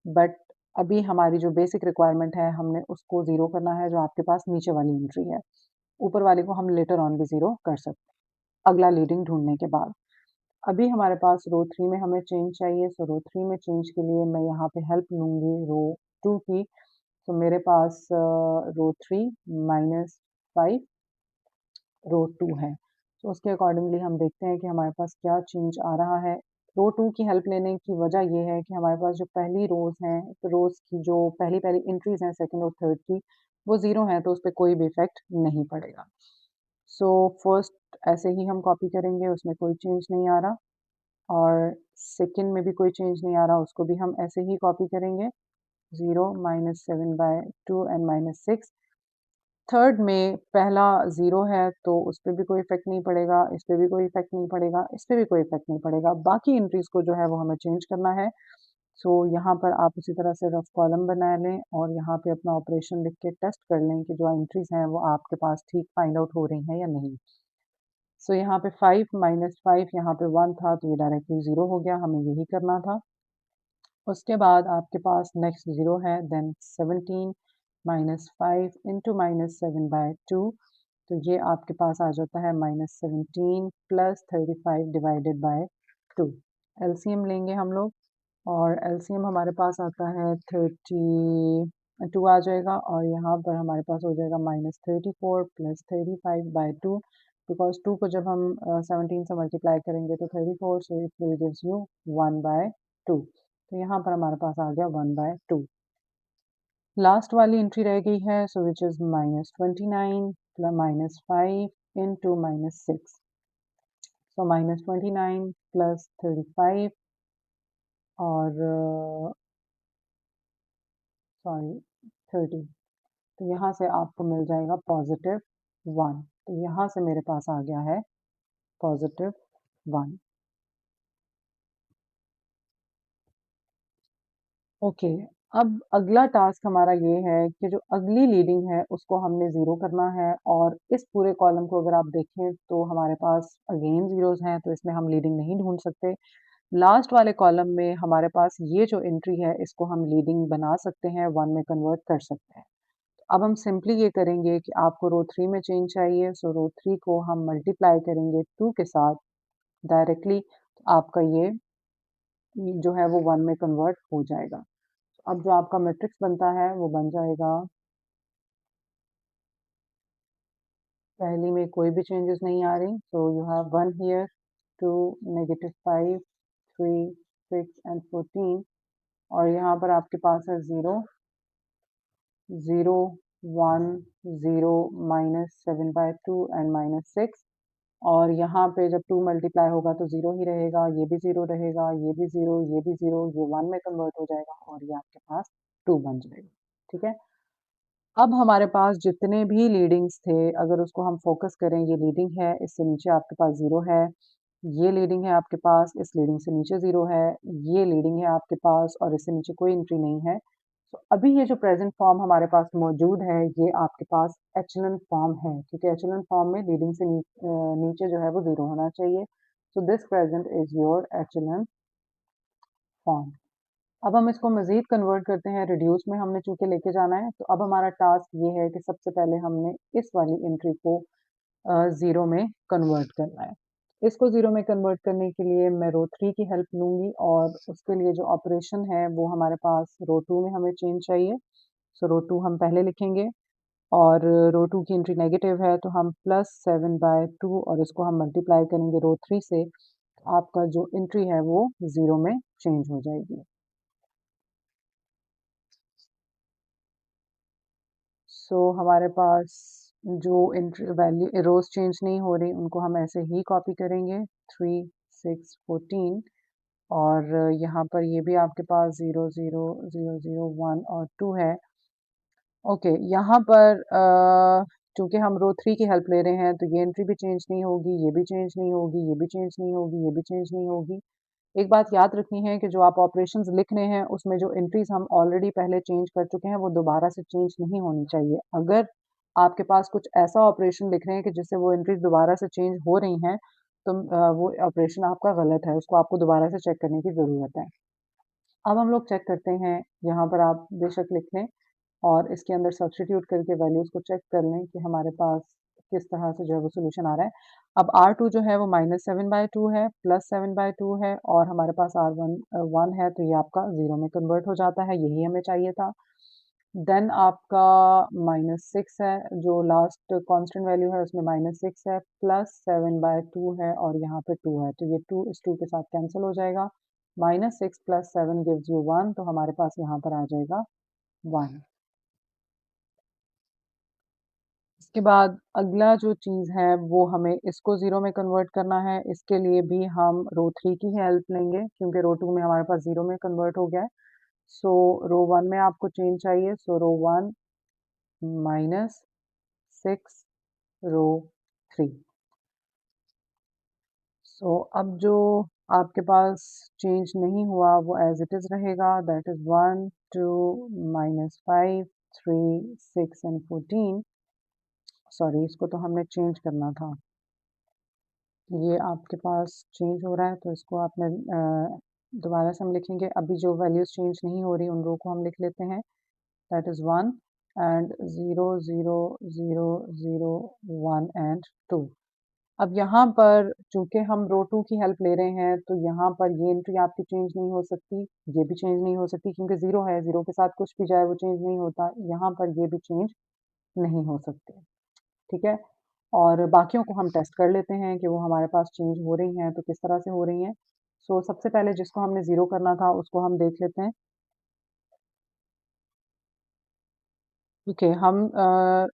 बट अभी हमारी जो बेसिक रिक्वायरमेंट है हमने उसको ज़ीरो करना है जो आपके पास नीचे वाली एंट्री है। ऊपर वाले को हम लेटर ऑन भी ज़ीरो कर सकते हैं, अगला लीडिंग ढूँढने के बाद। अभी हमारे पास रो 3 में हमें चेंज चाहिए, सो रो 3 में चेंज के लिए मैं यहाँ पे हेल्प लूँगी रो 2 की। तो मेरे पास रो 3 माइनस 5 रो 2 है। तो उसके अकॉर्डिंगली हम देखते हैं कि हमारे पास क्या चेंज आ रहा है। रो 2 की हेल्प लेने की वजह ये है कि हमारे पास जो पहली रोज़ हैं, तो रोज़ की जो पहली-पहली एंट्रीज़ हैं सेकंड और थर्ड की, वो ज़ीरो हैं, तो उस पे कोई भी इफ़ेक्ट नहीं पड़ेगा। सो फर्स्ट ऐसे ही हम कॉपी करेंगे, उसमें कोई चेंज नहीं आ रहा, और सेकंड में भी कोई चेंज नहीं आ रहा, उसको भी हम ऐसे ही कॉपी करेंगे। 0 minus 7 by 2 and minus 6। Third में पहला 0 है तो उस पे भी कोई इफ़ेक्ट नहीं पड़ेगा, इस पे भी कोई इफ़ेक्ट नहीं पड़ेगा, इस पे भी कोई इफ़ेक्ट नहीं पड़ेगा। बाकी एंट्रीज़ को जो है वो हमें चेंज करना है। सो यहाँ पर आप उसी तरह से रफ कॉलम बना लें और यहाँ पे अपना ऑपरेशन लिख के टेस्ट कर लें कि जो एंट्रीज़ हैं वो आपके पास ठीक फाइंड आउट हो रही हैं या नहीं। सो यहाँ पे 5 माइनस 5 यहाँ पे 1 था तो ये डायरेक्टली 0 हो गया, हमें यही करना था। उसके बाद आपके पास नेक्स्ट 0 है, then 17 minus 5 into minus 7 by 2, तो ये आपके पास आ जाता है minus 17 plus 35 divided by 2। LCM लेंगे हम लोग, और एलसीएम हमारे पास आता है 32 आ जाएगा, और यहाँ पर हमारे पास हो जाएगा माइनस 34 प्लस 35 बाय 2, बिकॉज 2 को जब हम 17 से मल्टीप्लाई करेंगे तो 34, so it will gives you 1 by 2। तो यहाँ पर हमारे पास आ गया 1 बाय 2। लास्ट वाली एंट्री रह गई है, so which is minus 29 plus minus 5 into minus 6। So minus 29 plus 35 और सॉरी 30, तो यहाँ से आपको मिल जाएगा पॉजिटिव 1। तो यहाँ से मेरे पास आ गया है पॉजिटिव 1। ओके, अब अगला टास्क हमारा ये है कि जो अगली लीडिंग है उसको हमने ज़ीरो करना है, और इस पूरे कॉलम को अगर आप देखें तो हमारे पास अगेन ज़ीरोज़ हैं, तो इसमें हम लीडिंग नहीं ढूँढ सकते। लास्ट वाले कॉलम में हमारे पास ये जो एंट्री है इसको हम लीडिंग बना सकते हैं, 1 में कन्वर्ट कर सकते हैं। अब हम सिंपली ये करेंगे कि आपको रो 3 में चेंज चाहिए, सो रो 3 को हम मल्टीप्लाई करेंगे 2 के साथ डायरेक्टली, तो आपका ये जो है वो 1 में कन्वर्ट हो जाएगा। अब जो आपका मैट्रिक्स बनता है वो बन जाएगा, पहली में कोई भी चेंजेस नहीं आ रही, so you have 1 here, 2 negative 5 3 6 and 14, और यहाँ पर आपके पास है 0 0 1 0 माइनस 7 बाय 2 एंड माइनस 6, और यहाँ पे जब 2 मल्टीप्लाई होगा तो 0 ही रहेगा, ये भी 0 रहेगा, ये भी 0, ये भी 0, ये 1 में कन्वर्ट हो जाएगा और ये आपके पास 2 बन जाएगा, ठीक है? अब हमारे पास जितने भी लीडिंग्स थे, अगर उसको हम फ़ोकस करें, ये लीडिंग है, इससे नीचे आपके पास 0 है, ये लीडिंग है आपके पास, इस लीडिंग से नीचे 0 है, ये लीडिंग है आपके पास और इससे नीचे कोई एंट्री नहीं है। तो अभी ये जो प्रेज़ेंट फॉर्म हमारे पास मौजूद है, ये आपके पास एचेलॉन फॉर्म है, क्योंकि एचेलॉन फॉर्म में लीडिंग से नीचे जो है वो 0 होना चाहिए। So this present is your echelon form. अब हम इसको मज़ीद कन्वर्ट करते हैं, रिड्यूस में हमने चूँकि लेके जाना है, तो अब हमारा टास्क ये है कि सबसे पहले हमने इस वाली एंट्री को 0 में कन्वर्ट करना है। इसको 0 में कन्वर्ट करने के लिए मैं रो 3 की हेल्प लूँगी, और उसके लिए जो ऑपरेशन है वो हमारे पास रो 2 में हमें चेंज चाहिए। सो रो 2 हम पहले लिखेंगे, और रो 2 की एंट्री नेगेटिव है तो हम प्लस 7 बाय 2 और इसको हम मल्टीप्लाई करेंगे रो 3 से, तो आपका जो एंट्री है वो 0 में चेंज हो जाएगी। सो हमारे पास जो वैल्यू रोज चेंज नहीं हो रही उनको हम ऐसे ही कॉपी करेंगे, 3 6 14, और यहाँ पर ये भी आपके पास 0 0 0 0 1 और 2 है। ओके, यहाँ पर चूंकि हम रो 3 की हेल्प ले रहे हैं तो ये एंट्री भी चेंज नहीं होगी, ये भी चेंज नहीं होगी, ये भी चेंज नहीं होगी, ये भी चेंज नहीं होगी। एक बात याद रखनी है कि जो आप ऑपरेशंस लिख रहे हैं उसमें जो एंट्रीज हम ऑलरेडी पहले चेंज कर चुके हैं वो दोबारा से चेंज नहीं होनी चाहिए। अगर आपके पास कुछ ऐसा ऑपरेशन लिख रहे हैं कि जिससे वो एंट्रीज़ दोबारा से चेंज हो रही हैं, तो वो ऑपरेशन आपका गलत है, उसको आपको दोबारा से चेक करने की ज़रूरत है। अब हम लोग चेक करते हैं, यहाँ पर आप बेशक लिख लें और इसके अंदर सब्स्टिट्यूट करके वैल्यूज़ को चेक कर लें कि हमारे पास किस तरह से जो है वो सॉल्यूशन आ रहा है। अब R2 जो है वो -7/2 है, +7/2 है और हमारे पास R1 1 है, तो ये आपका 0 में कन्वर्ट हो जाता है, यही हमें चाहिए था। देन आपका -6 है, जो लास्ट कांस्टेंट वैल्यू है उसमें -6 है, +7/2 है और यहाँ पे 2 है, तो ये 2 इस 2 के साथ कैंसल हो जाएगा। -6 + 7 गिव्स यू 1, तो हमारे पास यहाँ पर आ जाएगा 1। इसके बाद अगला जो चीज़ है वो हमें इसको 0 में कन्वर्ट करना है, इसके लिए भी हम रो 3 की हेल्प लेंगे क्योंकि रो 2 में हमारे पास 0 में कन्वर्ट हो गया है। सो रो 1 में आपको चेंज चाहिए, सो रो 1 -6 रो 3। सो अब जो आपके पास चेंज नहीं हुआ वो एज़ इट इज़ रहेगा, दैट इज़ 1 2 -5 3 6 एंड 14। सॉरी, इसको तो हमने चेंज करना था। ये आपके पास चेंज हो रहा है तो इसको आपने दोबारा से हम लिखेंगे। अभी जो वैल्यूज़ चेंज नहीं हो रही उन रो को हम लिख लेते हैं, दैट इज़ 1 एंड 0 0 0 0 1 एंड 2। अब यहाँ पर चूँकि हम रो 2 की हेल्प ले रहे हैं तो यहाँ पर ये एंट्री आपकी चेंज नहीं हो सकती, ये भी चेंज नहीं हो सकती क्योंकि 0 है, 0 के साथ कुछ भी जाए वो चेंज नहीं होता। यहाँ पर ये भी चेंज नहीं हो सकते, ठीक है? और बाकियों को हम टेस्ट कर लेते हैं कि वो हमारे पास चेंज हो रही हैं तो किस तरह से हो रही हैं। सो सबसे पहले जिसको हमने 0 करना था उसको हम देख लेते हैं। ओके,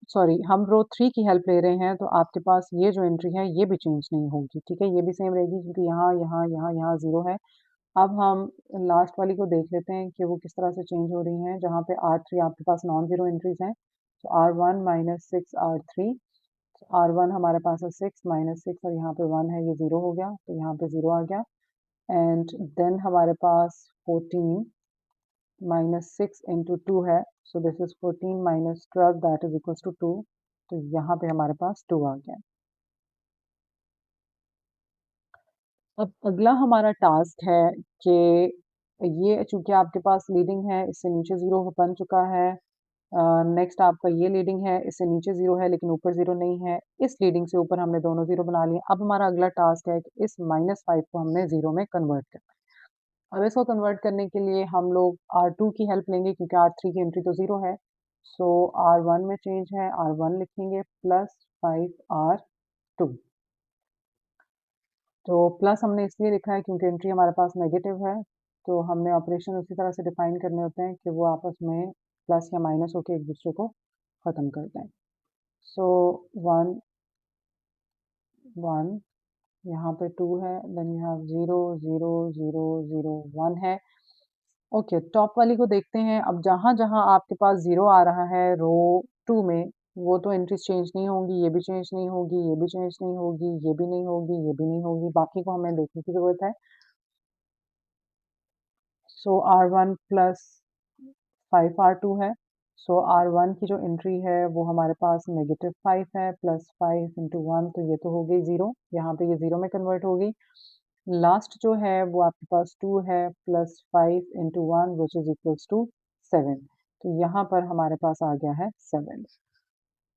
सॉरी, हम रो 3 की हेल्प ले रहे हैं तो आपके पास ये जो एंट्री है ये भी चेंज नहीं होगी, ठीक है? ये भी सेम रहेगी क्योंकि यहाँ, यहाँ, यहाँ, यहाँ 0 है। अब हम लास्ट वाली को देख लेते हैं कि वो किस तरह से चेंज हो रही हैं, जहाँ पे R3 आपके पास नॉन ज़ीरो एंट्रीज़ हैं। तो R1 -6 R3, R1 हमारे पास है 6 -6 और यहाँ पे 1 है, ये 0 हो गया, तो यहाँ पे 0 आ गया। एंड देन हमारे पास 14 -6 इंटू 2 है, so this is 14 -12 that is equals to 2, तो यहाँ पे हमारे पास 2 आ गया। अब अगला हमारा टास्क है कि ये चूँकि आपके पास लीडिंग है, इससे नीचे 0 बन चुका है। नेक्स्ट आपका ये लीडिंग है, इससे नीचे 0 है लेकिन ऊपर 0 नहीं है। इस लीडिंग से ऊपर हमने दोनों 0 बना लिए। अब हमारा अगला टास्क है कि इस -5 को हमने 0 में कन्वर्ट करना है। अब इसको कन्वर्ट करने के लिए हम लोग R2 की हेल्प लेंगे क्योंकि R3 की एंट्री तो 0 है। सो R1 में चेंज है, R1 लिखेंगे प्लस 5 R2। तो प्लस हमने इसलिए लिखा है क्योंकि एंट्री हमारे पास नेगेटिव है, तो हमने ऑपरेशन उसी तरह से डिफाइन करने होते हैं कि वो आपस में प्लस या माइनस होके एक-दूसरे को ख़त्म कर दें। सो 1 1 यहाँ पे 2 है, देन यू हैव 0 0 0 0 1 है। ओके, टॉप वाली को देखते हैं। अब जहाँ-जहाँ आपके पास 0 आ रहा है रो 2 में, वो तो एंट्रीज़ चेंज नहीं होंगी, ये भी चेंज नहीं होगी, ये भी चेंज नहीं होगी, ये भी नहीं होगी, ये भी नहीं होगी, बाकी को हमें देखने की ज़रूरत है। सो R1 प्लस 5 R2 है। सो R1 की जो एंट्री है वो हमारे पास -5 है, प्लस 5 इंटू 1 तो ये तो हो गई 0, यहाँ पे ये 0 में कन्वर्ट हो गई। लास्ट जो है वो आपके पास 2 है, plus 5 into 1 which is equals to 7, तो यहाँ पर हमारे पास आ गया है 7।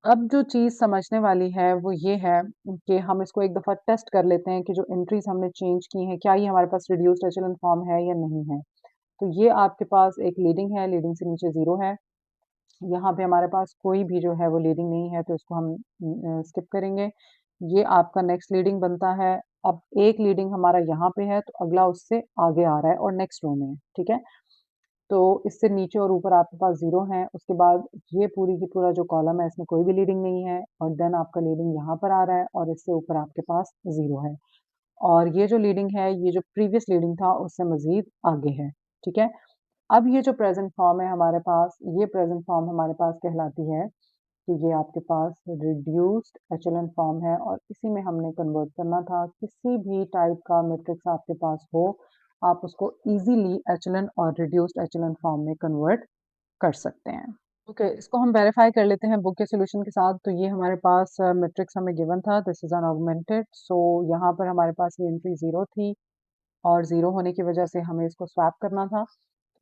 अब जो चीज़ समझने वाली है वो ये है कि हम इसको एक दफ़ा टेस्ट कर लेते हैं कि जो एंट्रीज़ हमने चेंज की हैं, क्या ये हमारे पास रिड्यूस्ड एचेलॉन फॉर्म है या नहीं है। तो ये आपके पास एक लीडिंग है, लीडिंग से नीचे 0 है। यहाँ पे हमारे पास कोई भी जो है वो लीडिंग नहीं है तो इसको हम स्किप करेंगे। ये आपका नेक्स्ट लीडिंग बनता है। अब एक लीडिंग हमारा यहाँ पे है तो अगला उससे आगे आ रहा है और नेक्स्ट रो में है, ठीक है? तो इससे नीचे और ऊपर आपके पास 0 हैं, उसके बाद ये पूरी की पूरा जो कॉलम है इसमें कोई भी लीडिंग नहीं है और देन आपका लीडिंग यहाँ पर आ रहा है और इससे ऊपर आपके पास 0 है। और ये जो लीडिंग है, ये जो प्रीवियस लीडिंग था उससे मज़ीद आगे है, ठीक है? अब ये जो प्रेज़ेंट फॉर्म है हमारे पास, ये प्रेज़ेंट फॉर्म हमारे पास कहलाती है कि ये आपके पास रिड्यूस्ड एचेलॉन फॉर्म है और इसी में हमने कन्वर्ट करना था। किसी भी टाइप का मैट्रिक्स आपके पास हो, आप उसको ईज़िली एचेलॉन और रिड्यूस्ड एचेलॉन फॉर्म में कन्वर्ट कर सकते हैं। ओके, इसको हम वेरीफाई कर लेते हैं बुक के सॉल्यूशन के साथ। तो ये हमारे पास मैट्रिक्स हमें गिवन था, दिस इज़ एन ऑगमेंटेड। सो यहाँ पर हमारे पास ये एंट्री 0 थी और 0 होने की वजह से हमें इसको स्वैप करना था।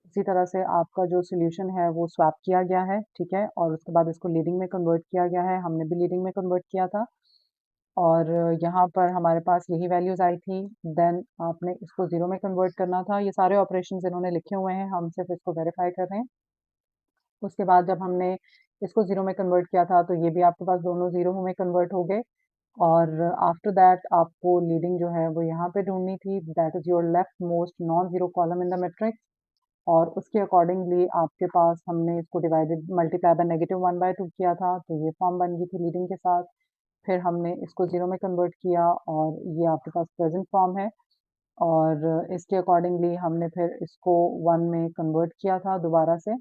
इसी तरह से आपका जो सॉल्यूशन है वो स्वैप किया गया है, ठीक है? और उसके बाद इसको लीडिंग में कन्वर्ट किया गया है, हमने भी लीडिंग में कन्वर्ट किया था और यहाँ पर हमारे पास यही वैल्यूज़ आई थी। देन आपने इसको 0 में कन्वर्ट करना था। ये सारे ऑपरेशंस इन्होंने लिखे हुए हैं, हम सिर्फ इसको वेरीफाई कर रहे हैं। उसके बाद जब हमने इसको 0 में कन्वर्ट किया था, तो ये भी आपके पास दोनों 0 में कन्वर्ट हो गए और आफ्टर दैट आपको लीडिंग जो है वो यहाँ पे ढूँढनी थी, that is your left most non zero column in the matrix और उसके अकॉर्डिंगली आपके पास हमने इसको डिवाइडेड मल्टीप्लाई बाय -1/2 किया था, तो ये फॉर्म बन गई थी लीडिंग के साथ। फिर हमने इसको 0 में कन्वर्ट किया और ये आपके पास प्रेज़ेंट फॉर्म है और इसके अकॉर्डिंगली हमने फिर इसको 1 में कन्वर्ट किया था दोबारा से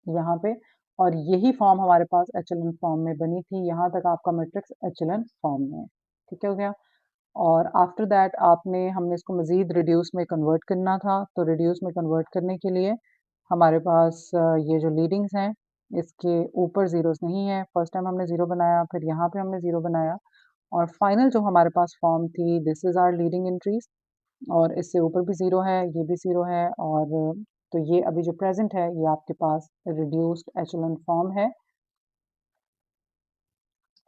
यहाँ पे और यही फॉर्म हमारे पास एचेलन फॉर्म में बनी थी। यहाँ तक आपका मैट्रिक्स एचेलन फॉर्म में है। ठीक है हो गया? और आफ्टर दैट आपने हमने इसको मज़ीद रिड्यूस में कन्वर्ट करना था, तो रिड्यूस में कन्वर्ट करने के लिए हमारे पास ये जो लीडिंग्स हैं, इसके ऊपर ज़ीरोज़ नहीं है। फर्स्ट टाइम हमने 0 बनाया, फिर यहाँ पे हमने 0 बनाया और फाइनल जो हमारे पास फॉर्म थी, this is our leading entries और इससे ऊपर भी 0 है, ये भी 0 है और तो ये अभी जो प्रेज़ेंट है, ये आपके पास रिड्यूस्ड एचेलॉन फॉर्म है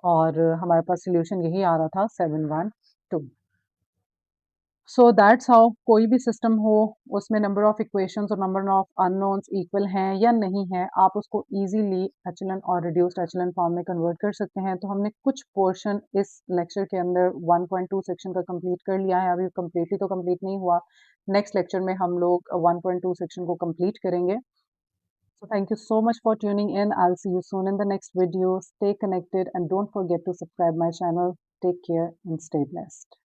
और हमारे पास सॉल्यूशन यही आ रहा था 712। सो दैट्स हाउ कोई भी सिस्टम हो, उसमें नंबर ऑफ इक्वेशंस और नंबर ऑफ अननोन्स इक्वल हैं या नहीं हैं, आप उसको ईज़िली एचेलॉन और रिड्यूस्ड एचेलॉन फॉर्म में कन्वर्ट कर सकते हैं। तो हमने कुछ पोर्शन इस लेक्चर के अंदर 1.2 सेक्शन का कंप्लीट कर लिया है, अभी कंप्लीटली तो कंप्लीट नहीं हुआ। नेक्स्ट लेक्चर में हम लोग 1.2 सेक्शन को कंप्लीट करेंगे। So thank you so much for tuning in. I'll see you soon in the next video. Stay connected and don't forget to subscribe my channel. Take care and stay blessed.